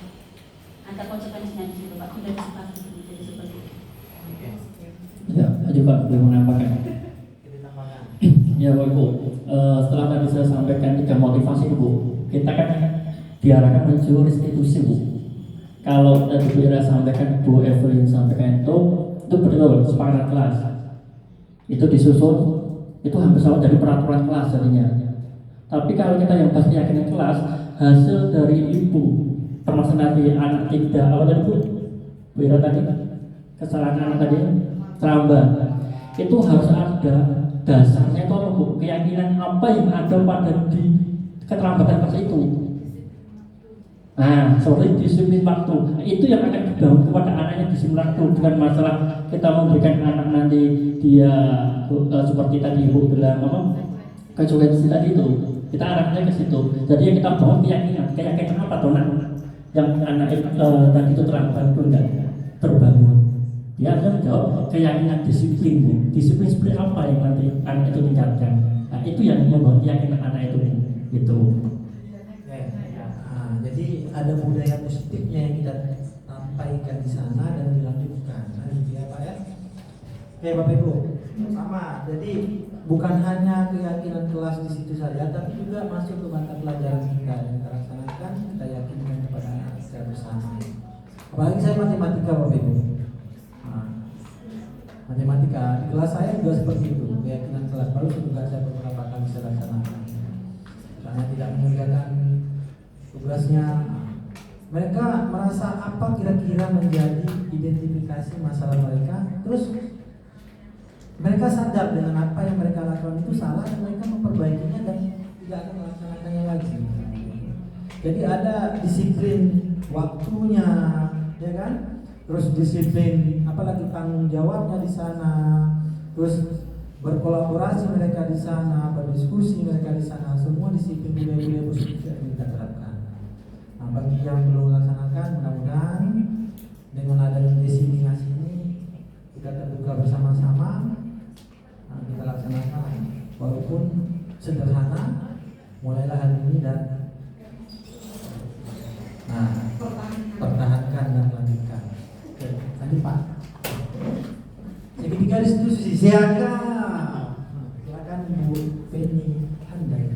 ada konsekuensinya di situ Pak, sudah disepakati jadi seperti itu. Ya, coba boleh menambahkan. Ya Bu, setelah tadi saya sampaikan 3 motivasi Bu, kita kan diarahkan menuju restitusi Bu. Kalau tadi Bu Ira sampaikan, Bu Evelyn sampaikan itu betul sepakatan kelas. Itu disusun, itu hampir sama dari peraturan kelas jadinya. Tapi kalau kita yang pasti yakin kelas, hasil dari ibu, termasuk nanti anak tidak, apa tadi Bu Ira tadi, kesalahan anak tadi, terlambat, itu harus ada dasarnya itu Bu, keyakinan apa yang ada pada di keterlambatan kelas itu. Nah, seperti disiplin waktu, itu yang akan dibangun kepada anaknya, disiplin waktu. Bukan masalah kita memberikan anak nanti dia seperti tadi Bu bilang konsekuensi tadi itu, kita arahnya ke situ. Jadi yang kita bangun keyakinan apa tuh yang anak tadi itu terlambat itu enggak terbangun. Dia akan menjawab keyakinan disiplin Bu. Disiplin seperti apa yang nanti anak itu tingkatkan. Nah, itu yang membuat keyakinan anak itu gitu. Jadi ada budaya positifnya yang kita sampaikan di sana dan dilanjutkan. Nah, gitu ya Pak ya. Oke Bapak Ibu, sama. Jadi bukan hanya keyakinan kelas di situ saja, tapi juga masuk ke mata pelajaran kita yang kita laksanakan, kita yakinkan kepada anak secara bersama. Apalagi saya matematika Bapak Ibu. Matematika di kelas saya juga seperti itu, keyakinan kelas baru juga saya beberapa kali saya laksanakan. Karena tidak mengerjakan tugasnya, mereka merasa apa kira-kira menjadi identifikasi masalah mereka, terus mereka sadar dengan apa yang mereka lakukan itu salah dan mereka memperbaikinya dan tidak akan melaksanakannya lagi. Jadi ada disiplin waktunya, ya kan? Terus disiplin apalagi tanggung jawabnya di sana, terus berkolaborasi mereka di sana, berdiskusi mereka di sana, semua disiplin budaya-budaya positif yang kita terapkan. Nah, bagi yang belum melaksanakan, mudah-mudahan dengan adanya destinasi ini kita terbuka bersama-sama, kita laksanakan walaupun sederhana, mulailah hari ini dan pertahankan dan lanjutkan. Oke, tadi Pak. Segitiga restitusi siaga. Silakan Bu Penny Handai.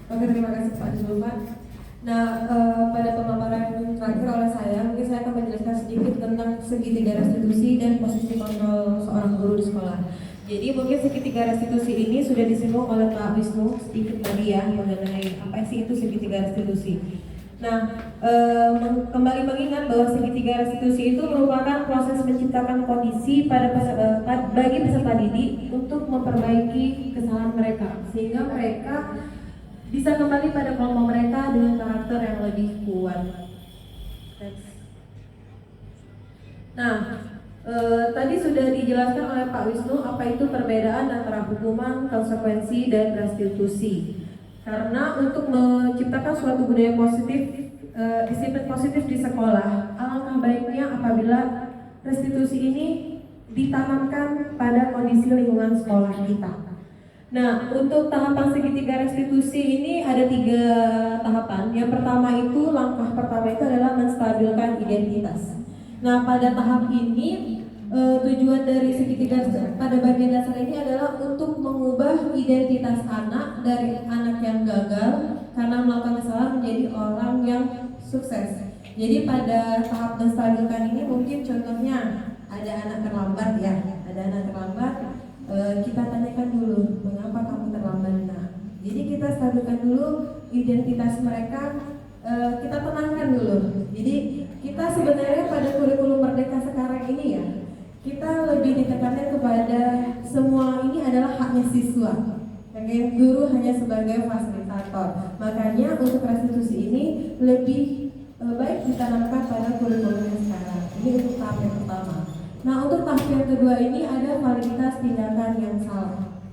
Oke, terima kasih Pak Julfan. Nah, pada pemaparan terakhir oleh saya, mungkin saya akan menjelaskan sedikit tentang segitiga restitusi dan posisi kontrol seorang guru di sekolah. Jadi mungkin segitiga restitusi ini sudah disinggung oleh Pak Wisnu sedikit tadi ya, mengenai apa sih itu segitiga restitusi. Nah, kembali mengingat bahwa segitiga restitusi itu merupakan proses menciptakan kondisi bagi peserta didik untuk memperbaiki kesalahan mereka, sehingga mereka bisa kembali pada kelompok mereka dengan karakter yang lebih kuat. Nah, tadi sudah dijelaskan oleh Pak Wisnu apa itu perbedaan antara hukuman, konsekuensi, dan restitusi. Karena untuk menciptakan suatu budaya positif, disiplin positif di sekolah, alangkah baiknya apabila restitusi ini ditanamkan pada kondisi lingkungan sekolah kita. Nah, untuk tahapan segitiga restitusi ini ada 3 tahapan. Yang pertama itu, langkah pertama itu adalah menstabilkan identitas. Nah, pada tahap ini tujuan dari segitiga pada bagian dasar ini adalah untuk mengubah identitas anak dari anak yang gagal karena melakukan kesalahan menjadi orang yang sukses. Jadi pada tahap menstabilkan ini mungkin contohnya ada anak terlambat ya, ada anak terlambat, kita tanyakan dulu mengapa kamu terlambat. Nah, jadi kita stabilkan dulu identitas mereka, kita tenangkan dulu. Jadi kita sebenarnya pada kurikulum Merdeka sekarang ini ya, kita lebih ditekankan kepada semua ini adalah haknya siswa. Oke, guru hanya sebagai fasilitator. Makanya untuk restitusi ini lebih baik ditanamkan pada kurikulum sekarang. Ini untuk tahap yang pertama. Nah, untuk tahap yang kedua ini ada validitas tindakan yang salah.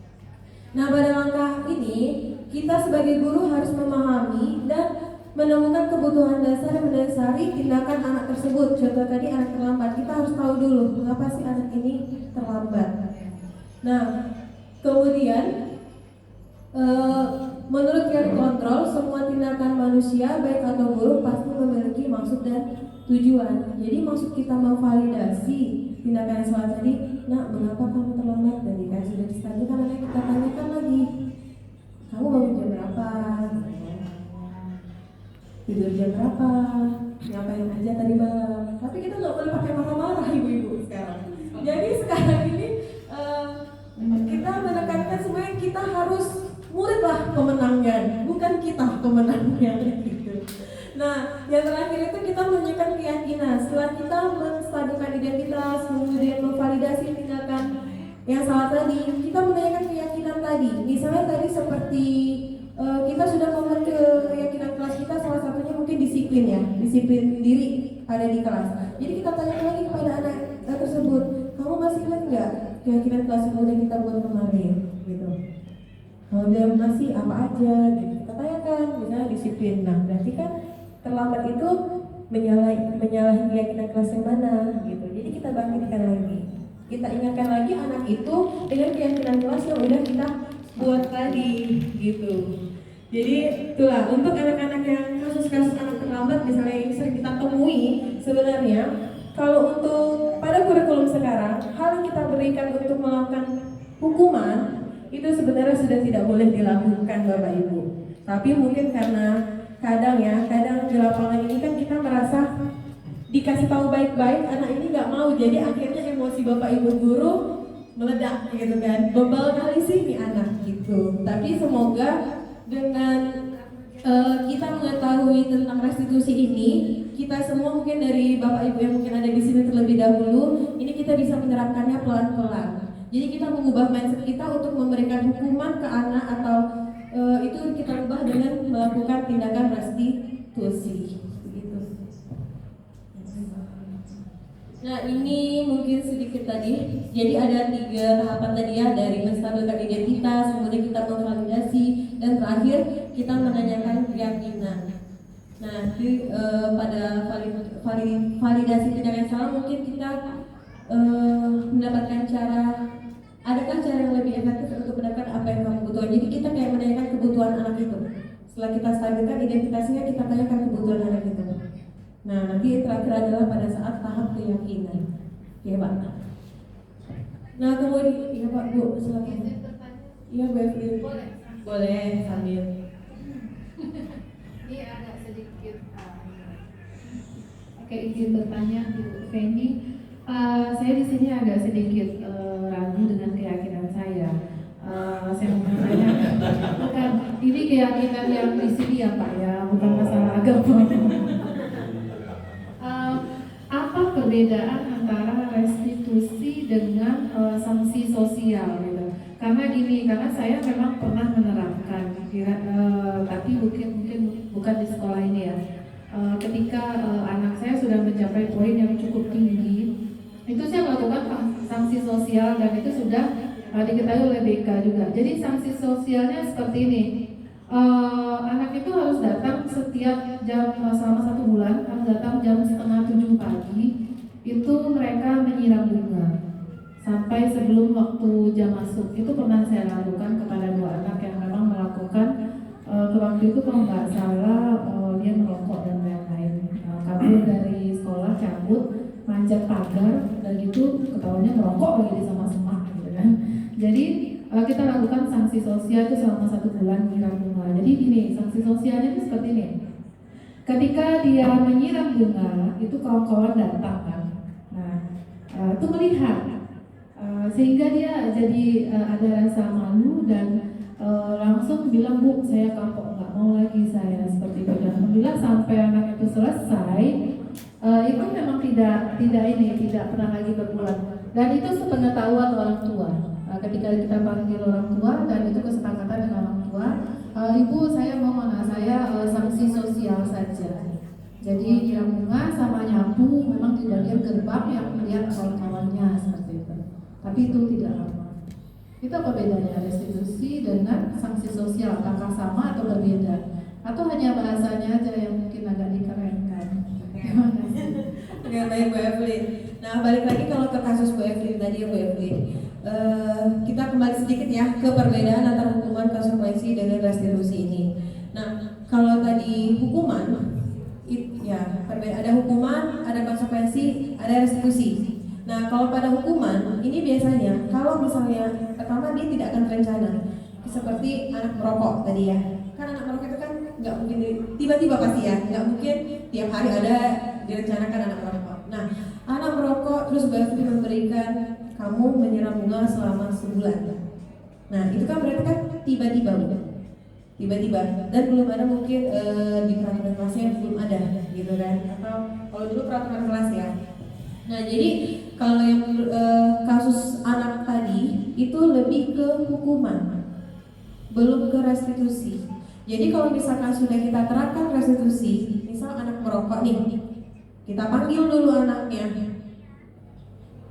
Nah, pada langkah ini kita sebagai guru harus memahami dan menemukan kebutuhan dasar yang mendasari tindakan anak tersebut. Contoh tadi anak terlambat, kita harus tahu dulu mengapa sih anak ini terlambat. Nah, kemudian menurut teori kontrol, semua tindakan manusia baik atau buruk pasti memiliki maksud dan tujuan. Jadi maksud kita memvalidasi tindakan yang salah tadi, nah mengapa kamu terlambat? Dan jika sudah distabilkan, kita tanyakan lagi, kamu bangun jam berapa? Tidur jam berapa? Ngapain aja tadi malam? Tapi kita nggak boleh pakai marah-marah ibu-ibu sekarang. Jadi sekarang ini kita menekankan semuanya, kita harus muridlah pemenangnya, bukan kita pemenangnya gitu. Nah, yang terakhir itu kita menunjukkan keyakinan. Setelah kita menstabilkan identitas, kemudian memvalidasi tindakan yang salah tadi, kita menanyakan keyakinan tadi. Misalnya tadi seperti kita sudah ngomong ke keyakinan kelas kita, salah satunya mungkin disiplin ya, disiplin diri ada di kelas. Jadi kita tanya lagi kepada anak tersebut, kamu masih ingat nggak keyakinan kelas yang udah kita buat kemarin, gitu. Kalau dia masih apa aja, gitu. Kita tanyakan, misalnya disiplin. Nah, berarti kan terlambat itu menyalahi keyakinan kelas yang mana, gitu. Jadi kita bangkitkan lagi, kita ingatkan lagi anak itu dengan keyakinan kelas yang udah kita buat tadi, gitu. Jadi itulah untuk anak-anak yang kasus-kasus anak terlambat misalnya yang sering kita temui, sebenarnya kalau untuk pada kurikulum sekarang hal yang kita berikan untuk melakukan hukuman itu sebenarnya sudah tidak boleh dilakukan Bapak Ibu. Tapi mungkin karena kadang di lapangan ini kan kita merasa dikasih tahu baik-baik, anak ini nggak mau, jadi akhirnya emosi Bapak Ibu guru meledak gitu kan, bebal kali sih nih anak gitu. Tapi semoga dengan kita mengetahui tentang restitusi ini, kita semua mungkin dari Bapak Ibu yang mungkin ada di sini terlebih dahulu, ini kita bisa menerapkannya pelan-pelan. Jadi kita mengubah mindset kita untuk memberikan hukuman ke anak atau itu kita ubah dengan melakukan tindakan restitusi. Begitu. Nah, ini mungkin sedikit tadi. Jadi ada 3 tahapan tadi ya, dari menstabilkan identitas, kemudian kita memvalidasi, dan terakhir kita menanyakan keyakinan. Nah, pada validasi tindakan salah mungkin kita mendapatkan adakah cara yang lebih efektif untuk mendapatkan apa yang kamu butuhkan. Jadi kita kayak menanyakan kebutuhan anak itu. Setelah kita stabilkan identitasnya, kita tanyakan kebutuhan anak itu. Nah, nanti terakhir adalah pada saat tahap keyakinan. Ya Pak. Nah, kemudian, iya Pak, Bu, silakan. Iya, Bu Evelyn. Boleh sambil. Ini agak sedikit oke, izin bertanya Bu Feni. Saya di sini agak sedikit ragu dengan keyakinan saya. Saya mau bertanya, bukan ini keyakinan yang di sini ya Pak ya, bukan masalah agama. Apa perbedaan antara restitusi dengan sanksi sosial gitu? Karena saya memang pernah menerapkan, tapi mungkin bukan di sekolah ini ya. Ketika anak saya sudah mencapai poin yang cukup tinggi, itu saya melakukan sanksi sosial dan itu sudah diketahui oleh BK juga. Jadi sanksi sosialnya seperti ini. Anak itu harus datang setiap jam selama 1 bulan, harus datang jam 6:30 pagi. Itu mereka menyiram bunga sampai sebelum waktu jam masuk. Itu pernah saya lakukan kepada 2 anak yang memang melakukan waktu itu kalau nggak salah dia merokok dan lain-lain. Kabur dari sekolah, cabut, manjat pagar, dan itu ketahuannya merokok lagi di sama-sama gitu kan. Jadi kita lakukan sanksi sosial itu selama 1 bulan nyiram bunga. Jadi gini, sanksi sosialnya itu seperti ini. Ketika dia menyiram bunga, itu kawan-kawan datang kan. Nah, itu melihat, sehingga dia jadi ada rasa malu dan langsung bilang, Bu, saya kapok, nggak mau lagi saya seperti itu. Dan alhamdulillah sampai anak itu selesai, itu memang tidak pernah lagi berbuat. Dan itu sepengetahuan orang tua. Ketika kita panggil orang tua dan itu kesepakatan dengan orang tua, Ibu, saya mau anak saya sanksi sosial saja. Jadi nyiram bunga sama nyapu memang di bagian gerbang yang melihat kawan-kawannya seperti itu. Tapi itu tidak lama. Itu apa bedanya restitusi dengan sanksi sosial? Apakah sama atau berbeda? Atau hanya bahasanya aja yang mungkin agak dikerenkan? Terima kasih. Oke, baik Bu Evelyn. Nah, balik lagi kalau ke kasus Bu Evelyn tadi ya Bu Evelyn. Kita kembali sedikit ya ke perbedaan antara hukuman konsekuensi dengan restitusi ini. Nah, kalau tadi hukuman, ada hukuman, ada konsekuensi, ada restitusi. Nah, kalau pada hukuman ini biasanya kalau misalnya pertama dia tidak akan berencana, seperti anak merokok tadi ya. Kan anak merokok itu kan nggak mungkin tiba-tiba pasti ya, nggak mungkin tiap hari ada direncanakan anak merokok. Nah, anak merokok terus berarti memberikan kamu menyiram bunga selama sebulan. Nah, itu kan berarti kan tiba-tiba dan belum ada mungkin di peraturan kelasnya belum ada gitu kan, atau kalau dulu peraturan kelas ya. Nah, jadi kalau yang kasus anak tadi itu lebih ke hukuman, belum ke restitusi. Jadi kalau misalkan sudah kita terapkan restitusi, misal anak merokok nih, kita panggil dulu anaknya.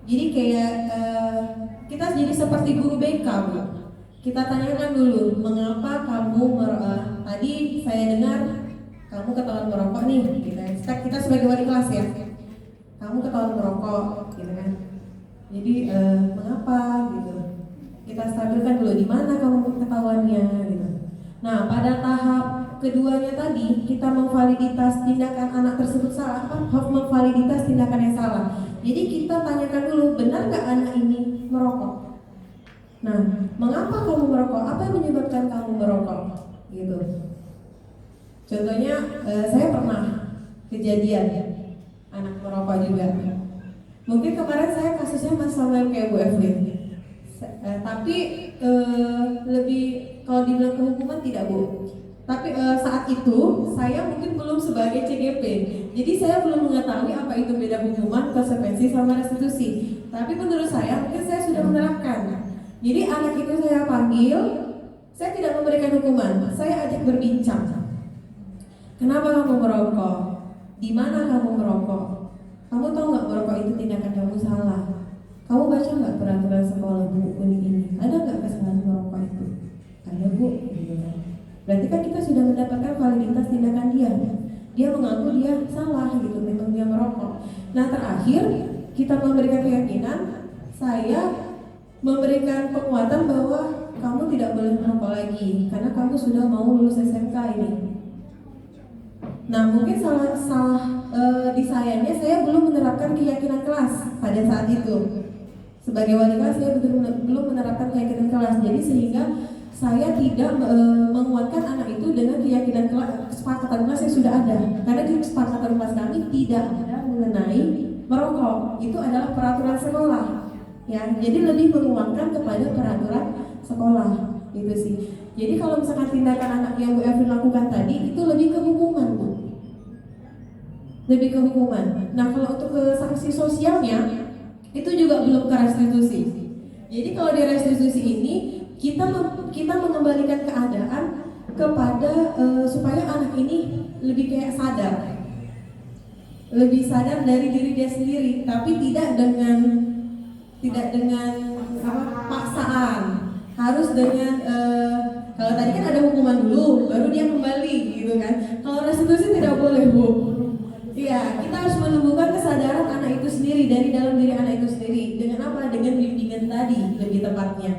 Jadi kayak kita jadi seperti guru BK, Bu. Kita tanyakan dulu, mengapa kamu tadi saya dengar kamu ketahuan merokok nih, gitu. Kita sebagai wali kelas ya, kamu ketahuan merokok, gitu kan. Jadi mengapa, gitu. Kita stabilkan dulu di mana kamu ketahuannya, gitu. Nah, pada tahap keduanya tadi kita memvaliditas tindakan anak tersebut salah, memvaliditas tindakan yang salah. Jadi kita tanyakan dulu, benar nggak anak ini merokok? Nah, mengapa kamu merokok? Apa yang menyebabkan kamu merokok? Gitu. Contohnya, saya pernah kejadian anak merokok juga. Mungkin kemarin saya kasusnya masalah kayak Bu Evelyn. Tapi lebih kalau dibilang kehukuman tidak, Bu. Tapi saat itu saya mungkin belum sebagai CGP, jadi saya belum mengetahui apa itu beda hukuman, konsekuensi sama restitusi. Tapi menurut saya mungkin saya sudah menerapkan. Jadi anak itu saya panggil, saya tidak memberikan hukuman, saya ajak berbincang. Kenapa kamu merokok? Di mana kamu merokok? Kamu tahu nggak merokok itu tindakan kamu salah? Kamu baca nggak peraturan sekolah Bu kuning ini? Ada nggak kesalahan merokok itu? Ada Bu. Berarti kan kita sudah mendapatkan validitas tindakan dia. Dia mengaku dia salah gitu, memang dia merokok. Nah, terakhir kita memberikan keyakinan, saya memberikan penguatan bahwa kamu tidak boleh merokok lagi karena kamu sudah mau lulus SMK ini. Nah, mungkin salah di sayanya saya belum menerapkan keyakinan kelas pada saat itu. Sebagai wali kelas saya belum menerapkan keyakinan kelas, jadi sehingga saya tidak menguatkan anak itu dengan keyakinan kesepakatan kelas yang sudah ada. Karena di kesepakatan kelas kami tidak ada mengenai merokok. Itu adalah peraturan sekolah. Ya, jadi lebih menguatkan kepada peraturan sekolah. Itu sih. Jadi kalau misalkan tindakan anak yang Bu Evelyn lakukan tadi itu lebih ke hukuman, Bu. Lebih ke hukuman. Nah, kalau untuk ke sanksi sosialnya itu juga belum ke restitusi. Jadi kalau di restitusi ini kita mengembalikan keadaan kepada supaya anak ini lebih kayak sadar, lebih sadar dari diri dia sendiri, tapi tidak dengan paksaan, harus dengan kalau tadi kan ada hukuman dulu, baru dia kembali gitu kan. Kalau restitusi tidak boleh, Bu. Iya, kita harus menumbuhkan kesadaran anak itu sendiri dari dalam diri anak itu sendiri. Dengan apa? Dengan bimbingan tadi lebih tepatnya.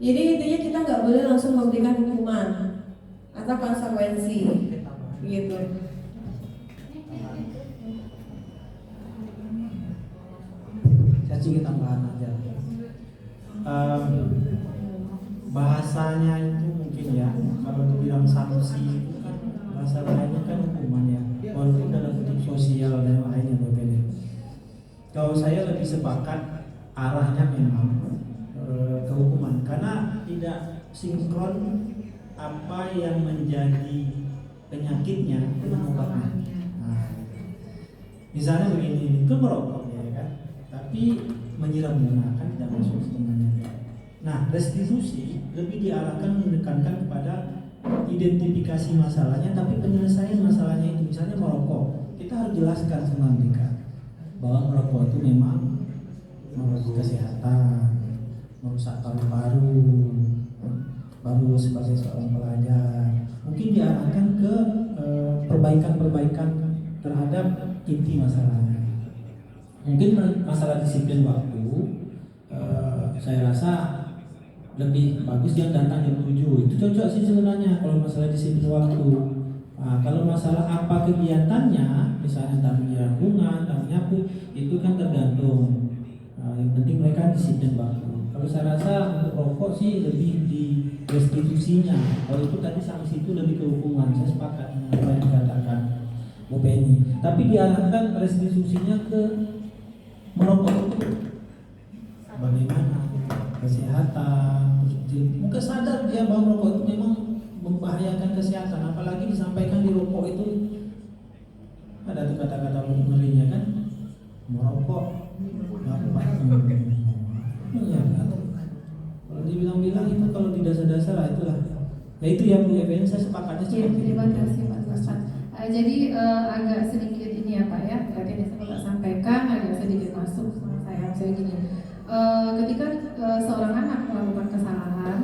Jadi intinya kita nggak boleh langsung memberikan hukuman atau konsekuensi, gitu. Saya sedikit tambahan aja. Bahasanya itu mungkin ya, kalau dibilang sanksi itu kan masalahnya kan hukuman ya, walaupun dalam bentuk sosial dan lainnya berbeda. Kalau saya lebih sepakat arahnya memang ke hukuman, karena tidak sinkron apa yang menjadi penyakitnya dengan obatnya. Nah, misalnya begini, itu merokok ya kan, tapi menyiram menggunakan tidak masuk sebenarnya. Nah, restitusi lebih diarahkan menekankan kepada identifikasi masalahnya, tapi penyelesaian masalahnya itu. Misalnya merokok, kita harus jelaskan sama mereka bahwa merokok itu memang merusak kesehatan, merusak paru-paru, baru sebagai seorang pelajar. Mungkin diarahkan ke perbaikan-perbaikan terhadap inti masalahnya. Mungkin masalah disiplin waktu, saya rasa lebih bagus yang datang jam 7. Itu cocok sih sebenarnya kalau masalah disiplin waktu. Nah, kalau masalah apa kegiatannya, misalnya entah menyambungan, entah menyapu, itu kan tergantung. Yang penting mereka disiplin waktu. Kalau saya rasa untuk rokok sih lebih di restitusinya. Kalau itu tadi sanksi itu lebih ke hukuman. Saya sepakat dengan apa yang dikatakan Bu Penny. Tapi diarahkan restitusinya ke merokok itu bagaimana? Kesehatan. Mungkin sadar dia bahwa rokok itu memang membahayakan kesehatan. Apalagi disampaikan di rokok itu ada tuh kata-kata ngerinya kan, merokok ya, kalau dibilang-bilang itu kalau di dasar-dasar lah itulah. Nah itu yang Bu Evelyn saya sepakatnya Ya, seperti terima itu. kasih Pak Ustaz. Jadi agak sedikit ini ya Pak ya, tadi yang saya sampaikan agak sedikit masuk sama saya gini. Ketika seorang anak melakukan kesalahan,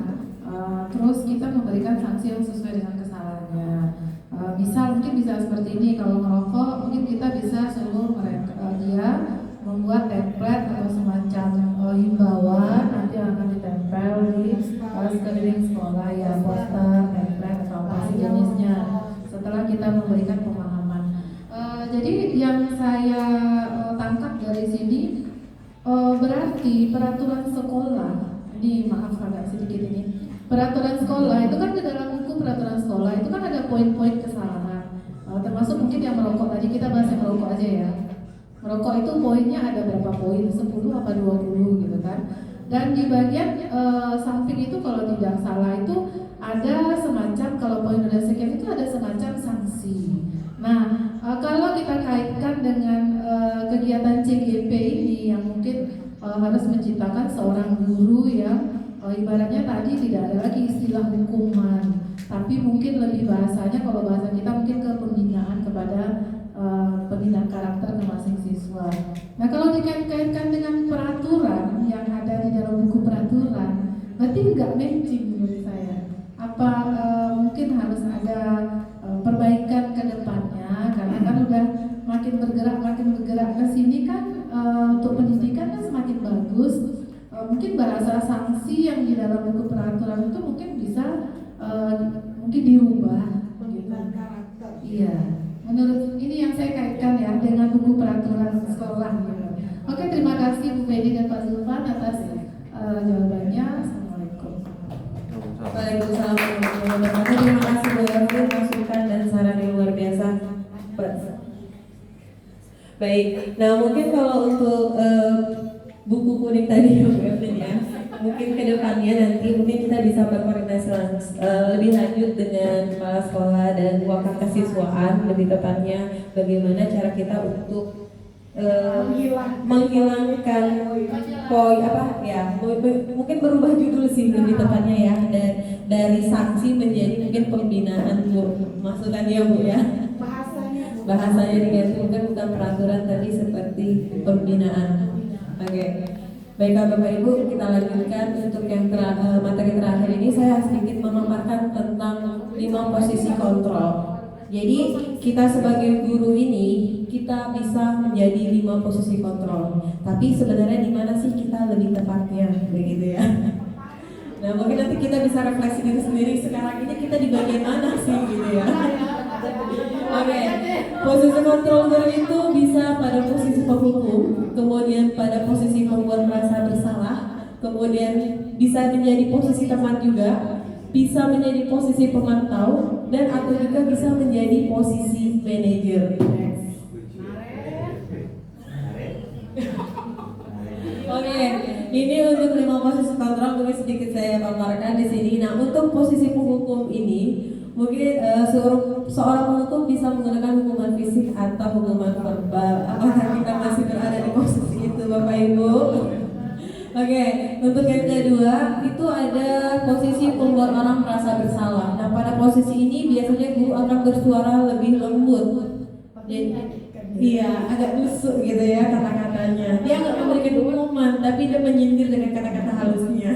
terus kita memberikan sanksi yang sesuai dengan kesalahannya. Misal mungkin bisa seperti ini, kalau merokok mungkin kita bisa suruh dia membuat template atau semacam himbauan nanti akan ditempel di sekeliling sekolah ya, poster, template atau apa sih jenisnya. Setelah kita memberikan pemahaman, jadi yang saya tangkap dari sini berarti peraturan sekolah ini, maaf agak sedikit ini, peraturan sekolah itu kan di dalam buku peraturan sekolah itu kan ada poin-poin kesalahan, termasuk mungkin yang merokok tadi, kita bahas yang merokok aja ya. Merokok itu poinnya ada berapa poin, 10 apa 20 gitu kan. Dan di bagian samping itu kalau tidak salah itu ada semacam, kalau poin udah sekian itu ada semacam sanksi. Nah, kalau kita kaitkan dengan kegiatan CGP ini yang mungkin harus menciptakan seorang guru yang ibaratnya tadi tidak ada lagi istilah hukuman, tapi mungkin lebih bahasanya, kalau bahasa kita mungkin ke pembinaan kepada pembinaan karakter ke masing siswa. Nah kalau dikait-kaitkan dengan peraturan yang ada di dalam buku peraturan, berarti nggak matching menurut saya. Apa mungkin harus ada perbaikan ke depannya, karena kan udah makin bergerak ke sini kan, untuk pendidikan kan semakin bagus. Mungkin bahasa sanksi yang di dalam buku peraturan itu mungkin bisa mungkin dirubah. Iya. Menurut ini yang saya kaitkan ya dengan buku peraturan sekolah. Oke, terima kasih Bu Fedi dan Pak Zulfan atas jawabannya. Assalamualaikum. Waalaikumsalam warahmatullahi wabarakatuh. Terima kasih Bu Evelyn, masukan dan saran yang luar biasa. Baik, nah mungkin kalau untuk buku kuning tadi Bu Evelyn ya, mungkin ke depannya nanti mungkin kita bisa berkoordinasi lebih lanjut dengan kepala sekolah dan wakil kesiswaan, lebih tepatnya bagaimana cara kita untuk menghilangkan poin apa ya, mungkin berubah judul sih lebih tepatnya ya, dan dari sanksi menjadi mungkin pembinaan Bu, masukannya Bu ya, bahasanya diganti mungkin bukan peraturan tapi seperti pembinaan. Oke. Baiklah Bapak Ibu, kita lanjutkan untuk yang materi terakhir ini. Saya sedikit memaparkan tentang 5 posisi kontrol. Jadi kita sebagai guru ini kita bisa menjadi 5 posisi kontrol. Tapi sebenarnya di mana sih kita lebih tepatnya, begitu ya? Nah mungkin nanti kita bisa refleksi diri sendiri, sekarang ini kita di bagian mana sih, gitu ya? Oke, posisi kontrol guru itu bisa pada posisi penghukum, kemudian pada posisi membuat merasa bersalah, kemudian bisa menjadi posisi teman juga, bisa menjadi posisi pemantau, dan atau juga bisa menjadi posisi manajer. Oke, ini untuk 5 posisi kontrol mungkin sedikit saya paparkan di sini. Nah, untuk posisi penghukum ini mungkin seorang penghukum bisa menggunakan hukuman fisik atau hukuman verbal. Apakah kita masih berada di posisi itu, Bapak Ibu? Oke, untuk yang kedua itu ada posisi membuat orang merasa bersalah. Nah, pada posisi ini biasanya guru akan bersuara lebih lembut. Iya, agak busuk gitu ya kata-katanya. Dia nggak memberikan hukuman, tapi dia menyindir dengan kata-kata halusnya.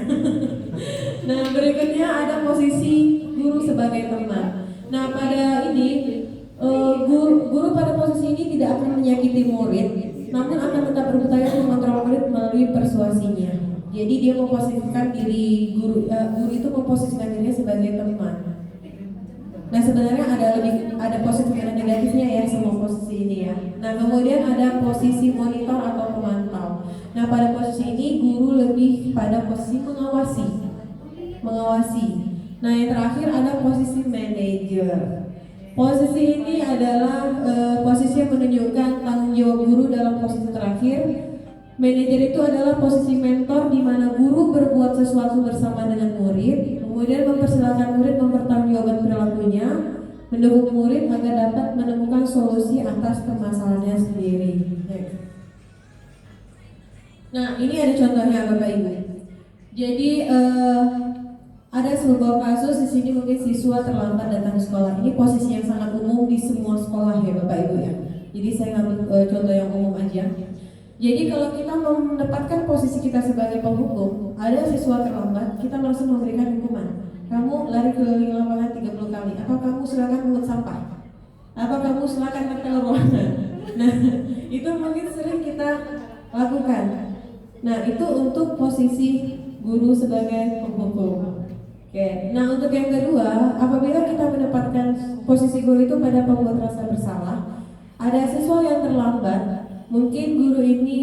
Nah, berikutnya ada posisi guru sebagai teman. Nah, pada ini guru pada posisi ini tidak akan menyakiti murid, namun akan tetap berupaya mengontrol murid melalui persuasinya. Jadi dia memposisikan diri guru itu memposisikan dirinya sebagai teman. Nah, sebenarnya ada positif dan negatifnya ya semua posisi ini ya. Nah, kemudian ada posisi monitor atau pemantau. Nah, pada posisi ini guru lebih pada posisi mengawasi. Nah, yang terakhir ada posisi manajer. Posisi ini adalah posisi yang menunjukkan tanggung jawab guru dalam posisi terakhir. Manajer itu adalah posisi mentor di mana guru berbuat sesuatu bersama dengan murid, kemudian mempersilahkan murid mempertanggungjawabkan perilakunya, mendukung murid agar dapat menemukan solusi atas permasalahannya sendiri. Nah, ini ada contohnya Bapak Ibu. Jadi ada sebuah kasus di sini mungkin siswa terlambat datang ke sekolah. Ini posisi yang sangat umum di semua sekolah ya Bapak Ibu ya. Jadi saya ngambil contoh yang umum aja. Jadi kalau kita mau mendapatkan posisi kita sebagai penghukum, ada siswa terlambat, kita langsung memberikan hukuman. Kamu lari keliling lapangan 30 kali, atau kamu silakan pungut sampah, atau kamu silakan keluar ruangan. Nah, itu mungkin sering kita lakukan. Nah, itu untuk posisi guru sebagai penghukum. Oke. Nah, untuk yang kedua, apabila kita mendapatkan posisi guru itu pada pembuat rasa bersalah, ada siswa yang terlambat. Mungkin guru ini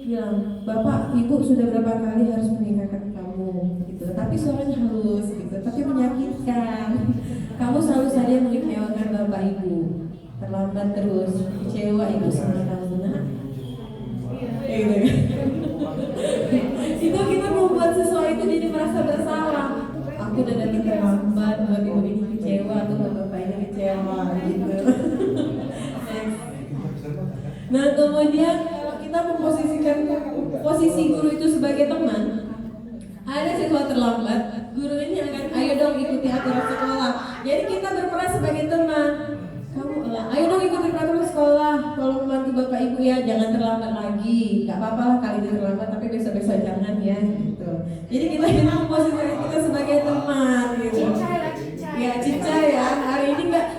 bilang, Bapak, Ibu sudah berapa kali harus meninggalkan kamu, gitu. Tapi suaranya halus, gitu. Tapi menyakitkan. Kamu selalu saja mengecewakan Bapak Ibu. Terlambat terus, kecewa Ibu sama kamu. Nah, itu kita membuat siswa itu jadi merasa bersalah. Aku udah datang terlambat, Bapak Ibu ini kecewa atau Bapak ini kecewa, gitu. Nah, kemudian kalau kita memposisikan posisi guru itu sebagai teman, ada siswa terlambat, guru ini akan ayo dong ikuti aturan sekolah. Jadi kita berperan sebagai teman. Kamu ayo dong ikuti peraturan sekolah. Kalau membantu Bapak Ibu ya jangan terlambat lagi. Gak apa-apa lah kali ini terlambat, tapi besok-besok jangan ya gitu. Jadi kita memposisikan kita sebagai teman gitu. Ya cica ya,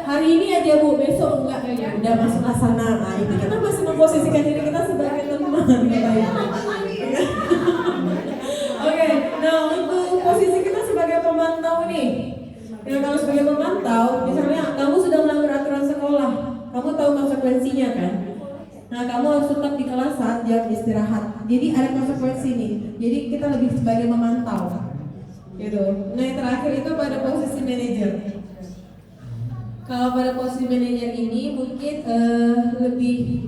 hari ini aja Bu, besok enggak ya udah masuk asana. Nah, itu kita masih memposisikan diri kita sebagai teman gitu ya. Oke, nah untuk posisi kita sebagai pemantau nih. Ya, kalau sebagai pemantau, misalnya kamu sudah melanggar aturan sekolah, kamu tahu konsekuensinya kan? Nah, kamu harus tetap di kelas saat jam istirahat. Jadi ada konsekuensi nih. Jadi kita lebih sebagai memantau. Gitu. Nah, yang terakhir itu pada posisi manajer. Kalau pada posisi manajer ini mungkin lebih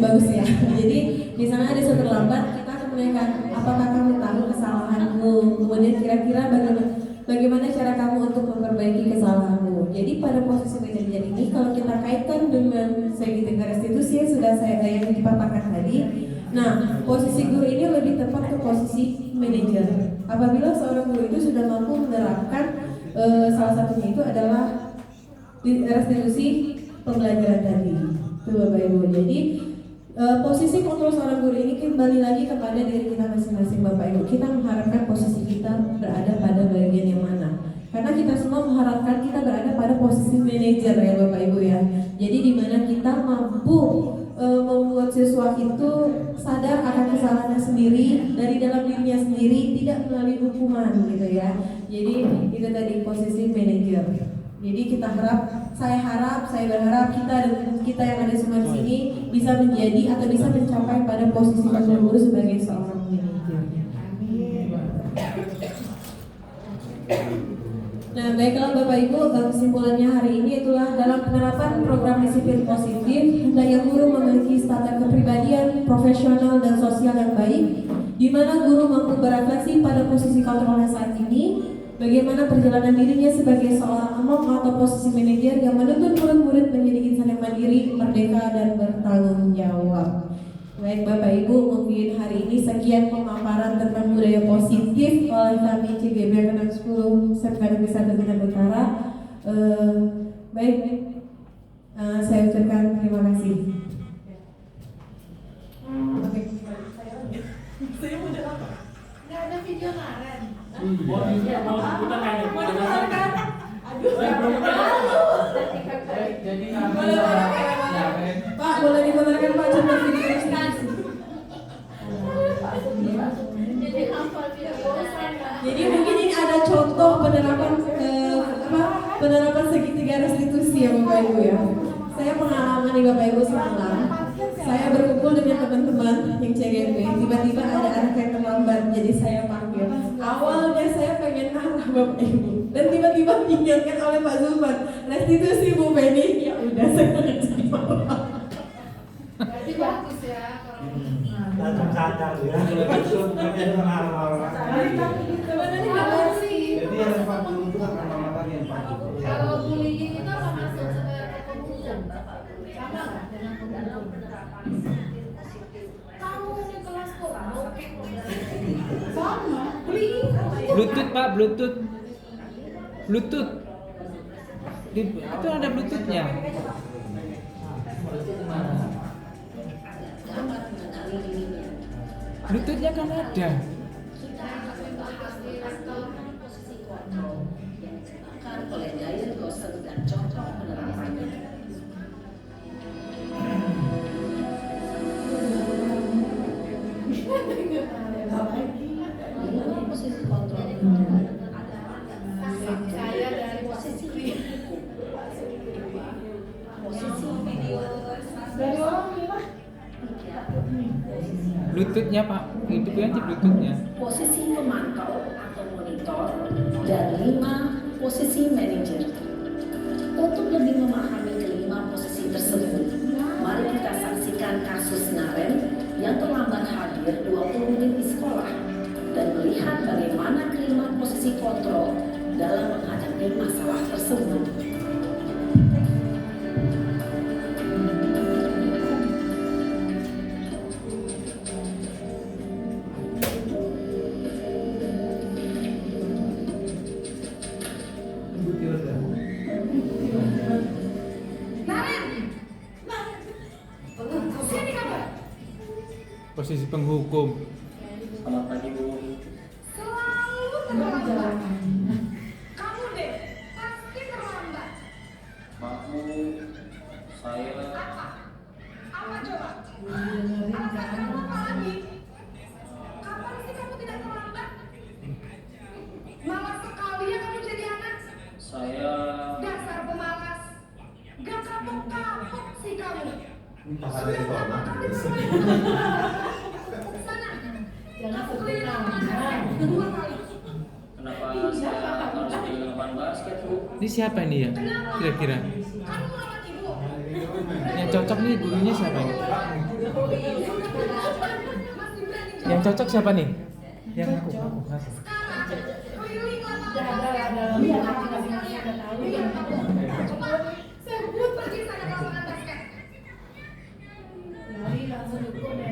bagus ya. Jadi misalnya ada sesuatu terlambat, kita akan menanyakan apakah kamu tahu kesalahanmu, kemudian kira-kira bagaimana cara kamu untuk memperbaiki kesalahanmu. Jadi pada posisi manajer ini kalau kita kaitkan dengan segitiga restitusi yang sudah yang dipaparkan tadi. Nah, posisi guru ini lebih tepat ke posisi manajer. Apabila seorang guru itu sudah mampu menerapkan salah satunya itu adalah restitusi pembelajaran tadi. Itu Bapak Ibu. Jadi posisi kontrol seorang guru ini kembali lagi kepada diri kita masing-masing Bapak Ibu. Kita mengharapkan posisi kita berada pada bagian yang mana? Karena kita semua mengharapkan kita berada pada posisi manajer ya Bapak Ibu ya. Jadi di mana kita mampu membuat siswa itu sadar akan kesalahannya sendiri dari dalam dirinya sendiri, tidak melalui hukuman gitu ya. Jadi itu tadi posisi manajer. Jadi saya berharap kita yang ada semua di sini bisa menjadi atau bisa mencapai pada posisi guru sebagai seorang manajer. Nah, baiklah Bapak Ibu, kesimpulannya hari ini itulah dalam penerapan program disiplin positif, hendaknya guru memiliki standar kepribadian, profesional dan sosial yang baik, di mana guru mampu berefleksi pada posisi kontrolnya saat ini, bagaimana perjalanan dirinya sebagai seorang among atau posisi manajer yang menuntut murid-murid menjadi insan yang mandiri, merdeka dan bertanggung jawab. Baik Bapak Ibu, mungkin hari ini sekian pemaparan tentang budaya positif oleh kami CGB Angkatan 10 Sekretaris Besar Bintang Utara. Baik, saya ucapkan terima kasih. Oke. Saya mau jawab apa? Nggak ada video kemarin. Mau diputarkan? Aduh, Jadi Pak, boleh diputarkan Pak contoh video ilustrasi. Jadi mungkin ini ada contoh penerapan penerapan segitiga restitusi ya Bapak Ibu ya. Saya pengalaman nih Bapak Ibu semalam. Saya berkumpul dengan teman-teman yang CGB. Tiba-tiba ada anak yang terlambat, jadi saya panggil. Awalnya saya pengen marah Bapak Ibu, dan tiba-tiba diingatkan oleh Pak Zulfan, restitusi Bu Penny. Ya udah, saya nggak jadi marah. Berarti bagus ya kalau langsung sadar ya. Sebenarnya Sebenarnya nggak sih. Jadi yang 40 itu kan nama tadi yang 40. kalau bullying itu apa masuk ke hukum? Sama nggak dengan hukum? Kamu di kelas kok sama bullying. Bluetooth Pak, Bluetooth. Itu ada Bluetoothnya. Bluetoothnya kan ada. Oleh Dyer, Gosen, dan contoh penerapannya. Posisi kontrol Saya dari posisi video dari orang gimana? Bluetoothnya Pak, itu ganti Bluetoothnya. posisi pemantau atau monitor, dan 5 posisi manajer. Untuk lebih memahami kelima posisi tersebut, mari kita saksikan kasus Naren yang terlambat hadir 20 menit di sekolah dan melihat bagaimana kelima posisi kontrol dalam menghadapi masalah tersebut. Posisi penghukum. Selamat pagi Bu. Selalu terlambat. Kamu deh pasti terlambat. Maaf Bu, saya Apa coba? Apa lagi? Kapan sih kamu tidak terlambat? Malas sekali ya kamu jadi anak. Dasar pemalas. Gak kapok-kapok sih kamu. Ada di bawah. Sana. Kamu keliling lapangan 2 kali. kenapa saya harus di lapangan basket Bu? Ini siapa ini ya? Kira-kira Kamu lawan ibu. yang cocok nih gurunya siapa ini? Yang cocok siapa nih? Yang aku. Keliling lapangan. Sebut pergi sana ke lapangan basket.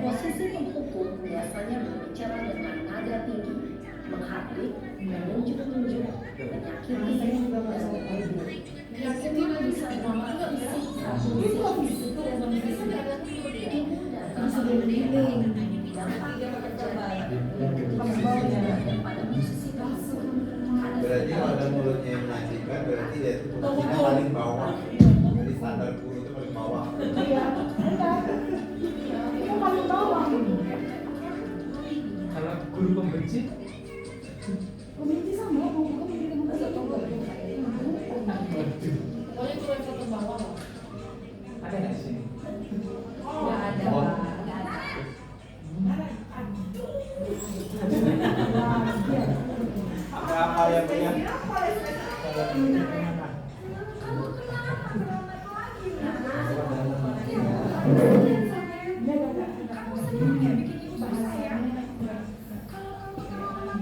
Posisi penghukum biasanya berbicara dengan nada tinggi, menghardik, menunjuk-nunjuk, menyakiti, dan bisa memakai Berarti kalau ada mulutnya yang menyajikan, berarti dia itu posisinya paling bawah. Jadi standar guru itu paling bawah. Iya, benar. Itu paling bawah. Kalau guru pembenci, Komisi sama, mau komisi atau enggak? Boleh guru yang satu bawah. ada nggak sih? Nggak ada. Ada apa ya punya? Kamu senang ya bikin ibu susah ya? Kalau kamu terlalu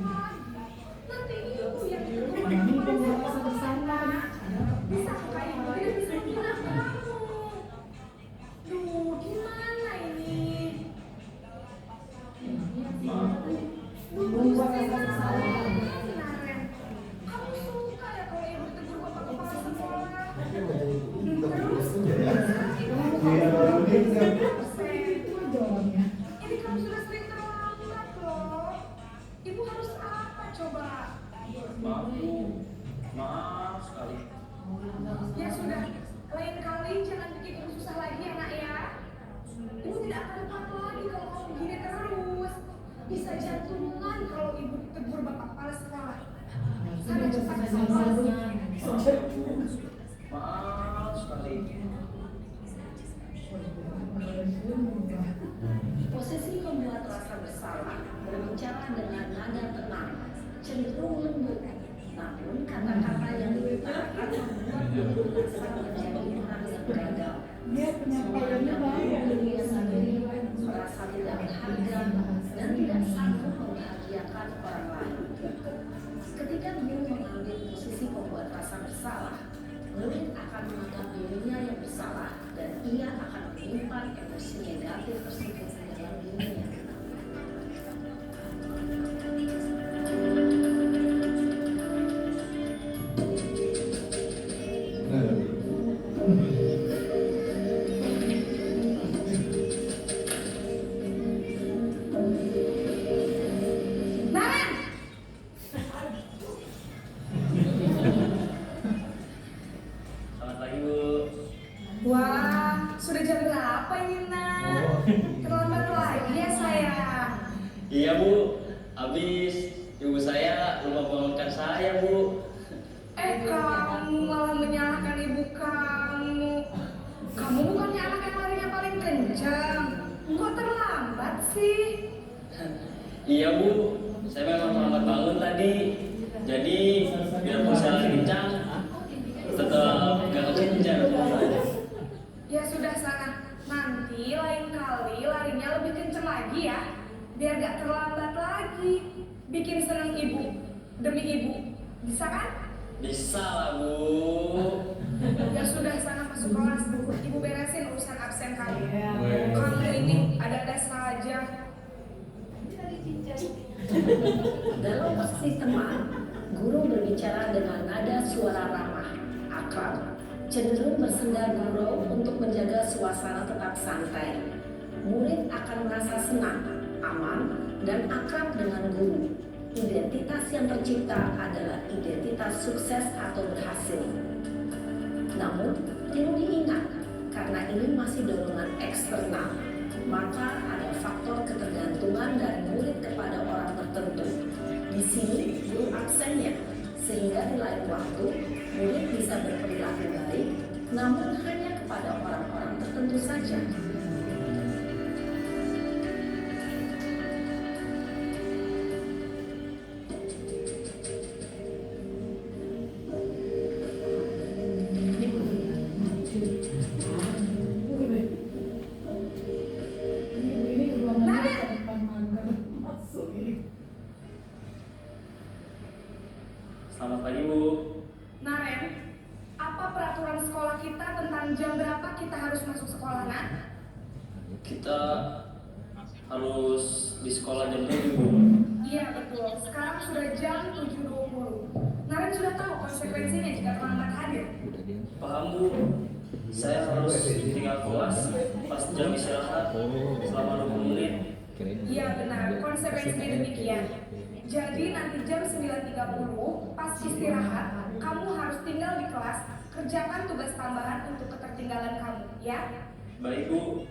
nanti ibu yang ditegur rasa bersalah. Bisa kayak ibu tidak bisa bilang kamu. Duh, gimana ini? Buat rasa bersalah. Kamu suka ya kalau ibu tegur bapak kepala sekolah? Terus, ini kamu sudah sering terlambat loh. Ibu harus apa coba? Maaf sekali. Ya sudah, lain kali jangan bikin ibu susah lagi ya nak ya. Ibu tidak akan lupa lagi kalau kamu begini terus. Bisa jantungan kalau ibu tegur bapak kepala sekolah. Sana cepat sama. Maaf sekali. Posisi membuat rasa bersalah, berbicara dengan nada tenang, cenderung lembut. Namun kata-kata yang diutarakan membuat murid merasa menjadi orang yang gagal. Dia penyampaiannya baik. Dia sendiri merasa tidak berharga dan tidak sanggup membahagiakan orang lain. Ketika guru mengambil posisi pembuat rasa bersalah, murid akan menganggap dirinya yang bersalah dan ia akan menyimpan emosi negatif tersebut dalam dirinya. Selamat pagi, Bu. Wah, sudah jam berapa ini nak? Terlambat lagi ya saya. Iya Bu, habis ibu saya lupa bangunkan saya Bu. Kamu malah menyalahkan ibu kamu. Kamu bukannya anak yang larinya paling kencang. Kok terlambat sih? Iya Bu, saya memang terlambat bangun tadi. Jadi biarpun saya lari kencang, tetap gak kekejar. Ya sudah sana. Nanti lain kali larinya lebih kencang lagi ya. Biar gak terlambat lagi. Bikin senang ibu. Demi ibu. Bisa kan? Bisa lah Bu. Ya sudah sana masuk kelas. Ibu beresin urusan absen kamu. Kamu ini ada-ada saja. Dalam posisi teman, guru berbicara dengan nada suara ramah, akrab, cenderung bersenda gurau untuk menjaga suasana tetap santai. Murid akan merasa senang, aman, dan akrab dengan guru. Identitas yang tercipta adalah identitas sukses atau berhasil. Namun, perlu diingat, karena ini masih dorongan eksternal, maka ada faktor ketergantungan dari murid kepada orang tertentu. Di sini, guru absennya, sehingga di lain waktu, murid bisa berperilaku baik, namun hanya kepada orang-orang tertentu saja. Selamat pagi Bu. Naren, apa peraturan sekolah kita tentang jam berapa kita harus masuk sekolah, nak? Kita harus di sekolah jam 7 Bu. Iya betul, sekarang sudah jam 7.20. Naren sudah tahu konsekuensinya jika terlambat hadir. Paham Bu. Saya harus tinggal kelas pas jam istirahat selama 20 menit. Iya benar, konsekuensinya demikian. Jadi nanti jam 9.30 pas istirahat, kamu harus tinggal di kelas, kerjakan tugas tambahan untuk ketertinggalan kamu, ya? Baik Bu.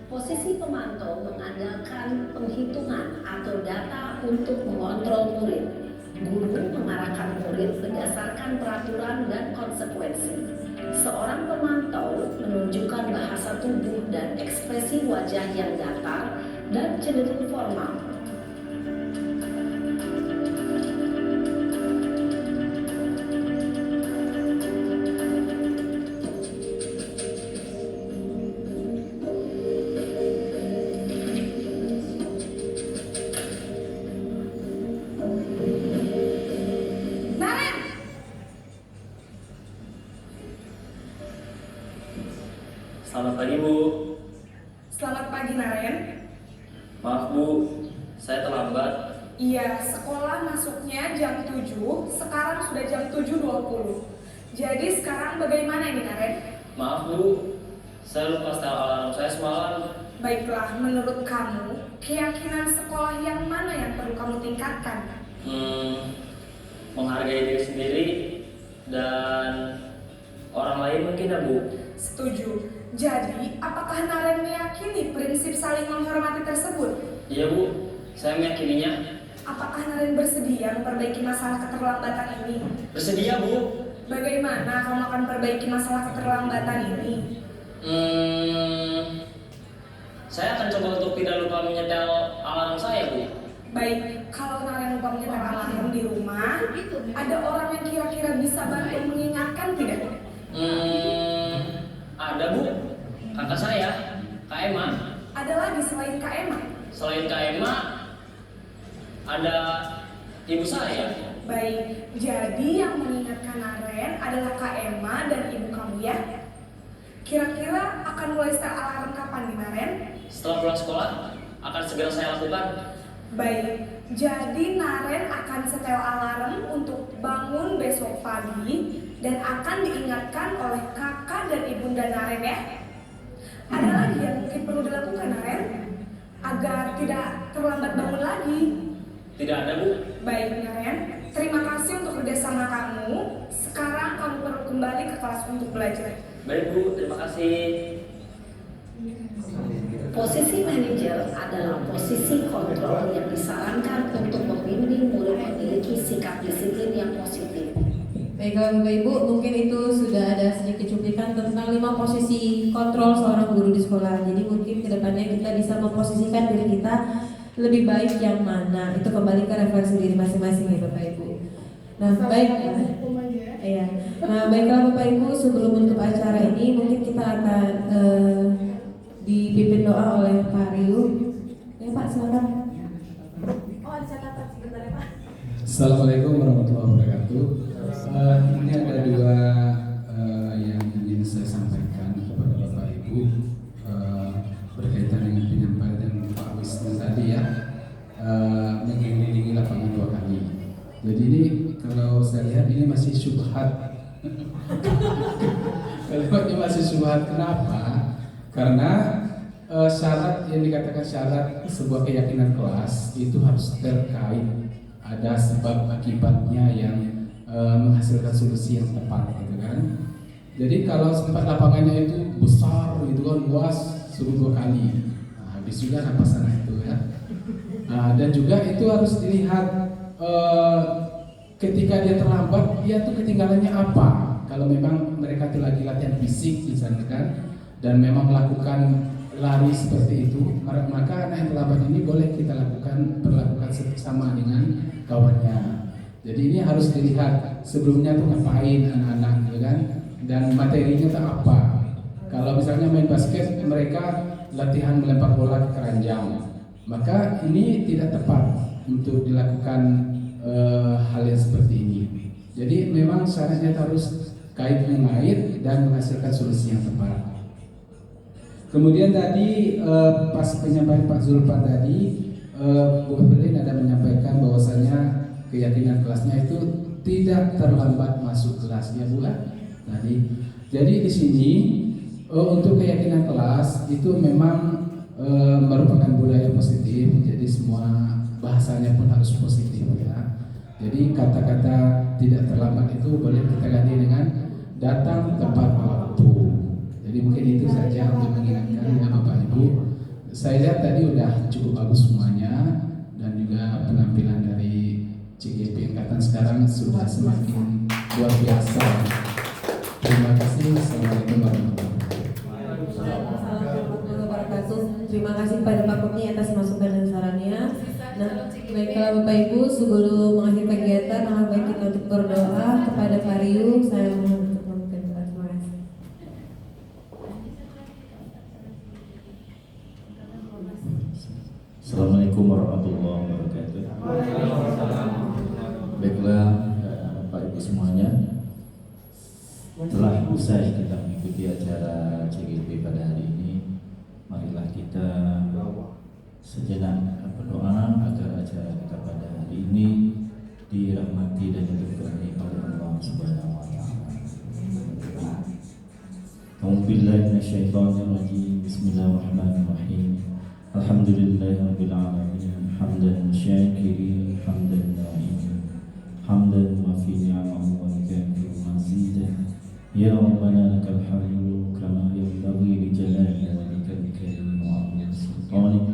Posisi pemantau mengandalkan penghitungan atau data untuk mengontrol murid. Guru mengarahkan murid berdasarkan peraturan dan konsekuensi. Seorang pemantau menunjukkan bahasa tubuh dan ekspresi wajah yang datar dan cenderung formal. Selamat pagi Bu. Selamat pagi Naren. Maaf Bu, saya terlambat. Iya, sekolah masuknya jam 7, sekarang sudah jam 7.20. Jadi sekarang bagaimana ini Naren? Maaf Bu, saya lupa setel alarm saya semalam. Baiklah, menurut kamu, keyakinan sekolah yang mana yang perlu kamu tingkatkan? Menghargai diri sendiri dan orang lain mungkin ya Bu. Setuju. Jadi, apakah Naren meyakini prinsip saling menghormati tersebut? Iya Bu, saya meyakininya. Apakah Naren bersedia memperbaiki masalah keterlambatan ini? Bersedia Bu. Bagaimana kamu akan perbaiki masalah keterlambatan ini? Saya akan coba untuk tidak lupa menyetel alarm saya Bu. Baik, kalau Naren lupa menyetel alarm di rumah, ada orang yang kira-kira bisa bantu mengingatkan tidak? Ada Bu, kakak saya, Kak Emma. Ada lagi selain Kak Emma? Selain Kak Emma, ada ibu saya. Baik, jadi yang mengingatkan Naren adalah Kak Emma dan ibu kamu ya? Kira-kira akan mulai setel alarm kapan nih Naren? Setelah pulang sekolah, akan segera saya lakukan. Baik, jadi Naren akan setel alarm untuk bangun besok pagi dan akan diingatkan oleh kakak dan ibunda Naren ya. Ada lagi yang mungkin perlu dilakukan Naren agar tidak terlambat bangun lagi? Tidak ada Bu. Baik Naren, terima kasih untuk kerjasama kamu. Sekarang kamu perlu kembali ke kelas untuk belajar. Baik Bu, terima kasih. Posisi manajer adalah posisi kontrol yang disarankan untuk membimbing murid memiliki sikap disiplin yang positif. Baiklah Bapak Ibu, mungkin itu sudah ada sedikit cuplikan tentang 5 posisi kontrol seorang guru di sekolah. Jadi mungkin kedepannya kita bisa memposisikan diri kita lebih baik yang mana. Itu kembali ke refleksi diri masing-masing ya Bapak Ibu. Nah baik, iya. Nah baiklah Bapak Ibu, sebelum menutup acara ini mungkin kita akan dipimpin doa oleh Pak Riu. Ya Pak, silakan. Oh ada catatan sebentar ya Pak. Assalamualaikum warahmatullahi wabarakatuh. Ini ada 2 yang ingin saya sampaikan kepada Bapak Ibu berkaitan dengan penyampaian Pak Wisnu tadi ya, mengelilingi lapangan 2 kali. Jadi ini kalau saya lihat ini masih syubhat. Kalimatnya masih syubhat. Kenapa? Karena syarat yang dikatakan syarat sebuah keyakinan kelas itu harus terkait ada sebab akibatnya yang menghasilkan solusi yang tepat gitu kan. Jadi kalau sempat lapangannya itu besar gitu kan, luas, suruh 2 kali, nah, habis juga napasan itu ya. Dan juga itu harus dilihat ketika dia terlambat dia tuh ketinggalannya apa. Kalau memang mereka tuh lagi latihan fisik misalnya kan, dan memang melakukan lari seperti itu, maka anak yang terlambat ini boleh kita perlakukan sama dengan kawannya. Jadi ini harus dilihat sebelumnya tuh ngapain anak-anak gitu kan, dan materinya tuh apa. Kalau misalnya main basket mereka latihan melempar bola ke keranjang, maka ini tidak tepat untuk dilakukan hal yang seperti ini. Jadi memang syaratnya harus kait mengait dan menghasilkan solusi yang tepat. Kemudian tadi pas penyampaian Pak Zulfan tadi, Bu Evelyn ada menyampaikan bahwasanya keyakinan kelasnya itu tidak terlambat masuk kelas ya Bu tadi. Jadi di sini untuk keyakinan kelas itu memang merupakan budaya positif. Jadi semua bahasanya pun harus positif ya. Jadi kata-kata tidak terlambat itu boleh kita ganti dengan datang tepat waktu. Jadi mungkin itu saja untuk mengingatkan ya Bapak Ibu. Saya lihat tadi udah cukup bagus semuanya, dan juga penampilan dari CGP Angkatan sekarang sudah semakin luar biasa. Terima kasih. Assalamualaikum warahmatullahi wabarakatuh. Terima kasih kepada Pak Kopni atas masukan dan sarannya. Nah, baiklah Bapak Ibu, sebelum mengakhiri kegiatan, alangkah baik kita untuk berdoa kepada Pak Riu. Saya mohon untuk memimpin doa. Terima kasih. Assalamualaikum warahmatullahi wabarakatuh. Baiklah Bapak Ibu semuanya, telah usai kita mengikuti acara CGP pada minasyaitonirrajim. Bismillahirrahmanirrahim. Alhamdulillahirabbil alamin. Hamdan syakirin, hamdan na'imin, hamdan wa fi ni'amahu wa kafi mazidan. Ya Rabbana lakal hamdu kama yanbaghi li jalali wajhikal karim wa 'azimi sultanik.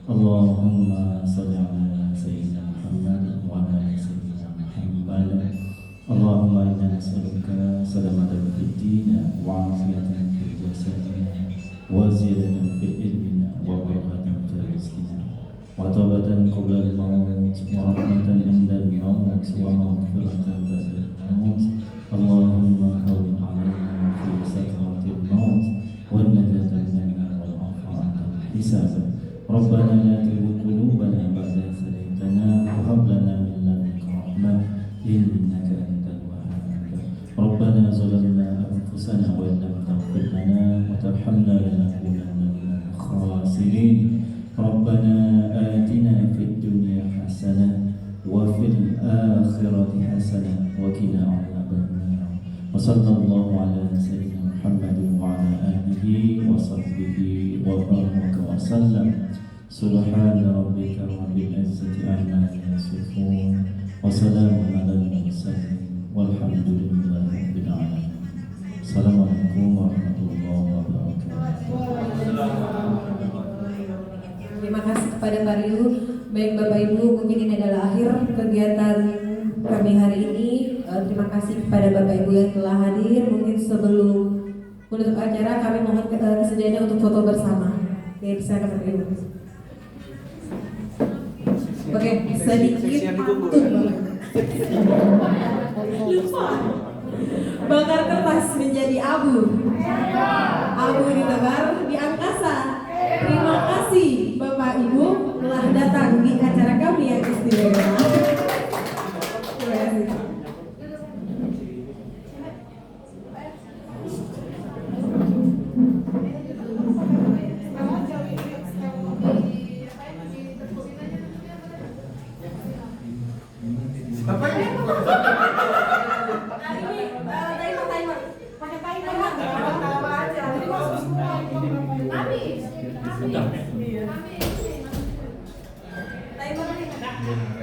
Allahumma shalli ala sayyidina Muhammad wa ala sayyidina Muhammad. Allahumma inna nas'aluka salamatan fid din wa 'afiyatan fil jasadina wa ziyadatan fil ilmina wa barakatan fil rizqina wa tawbatan qabla al-maut wa rahmatan 'inda al-maut wa maghfiratan ba'da al-maut. Allahumma hawwin 'alaina fi sakaratil maut wa najatan minna wal 'afwa hisab. Rabbana la tuzigh qulubana ba'da idh hadaytana wa hab lana min ladunka rahmah innaka antal wahhab. Rabbana zalamna anfusana wa lam taghfir lana wa tarhamna lanakunanna minal khasirin. Rabbana atina fid dunya hasanah wa fil akhirati hasanah wa qina adzabannar. Wa sallallahu ala sayyidina Muhammadin wa ala alihi wa sahbihi wa baraka wa sallam. Subhana rabbika rabbil izzati amma yasifun wa salamun alal mursalin walhamdulillahi rabbil alamin. Assalamualaikum warahmatullahi wabarakatuh. Terima kasih kepada Pak Riu. Baik Bapak Ibu, mungkin ini adalah akhir kegiatan kami hari ini. Terima kasih kepada Bapak Ibu yang telah hadir. Mungkin sebelum menutup acara kami mohon kesediaannya untuk foto bersama. Oke, bisa Bapak Ibu. Oke, sedikit pantun. Lupa. Bakar kertas menjadi abu. Abu ditebar di angkasa. Terima kasih Bapak Ibu telah datang di acara kami yang istimewa. Terima kasih. Timer.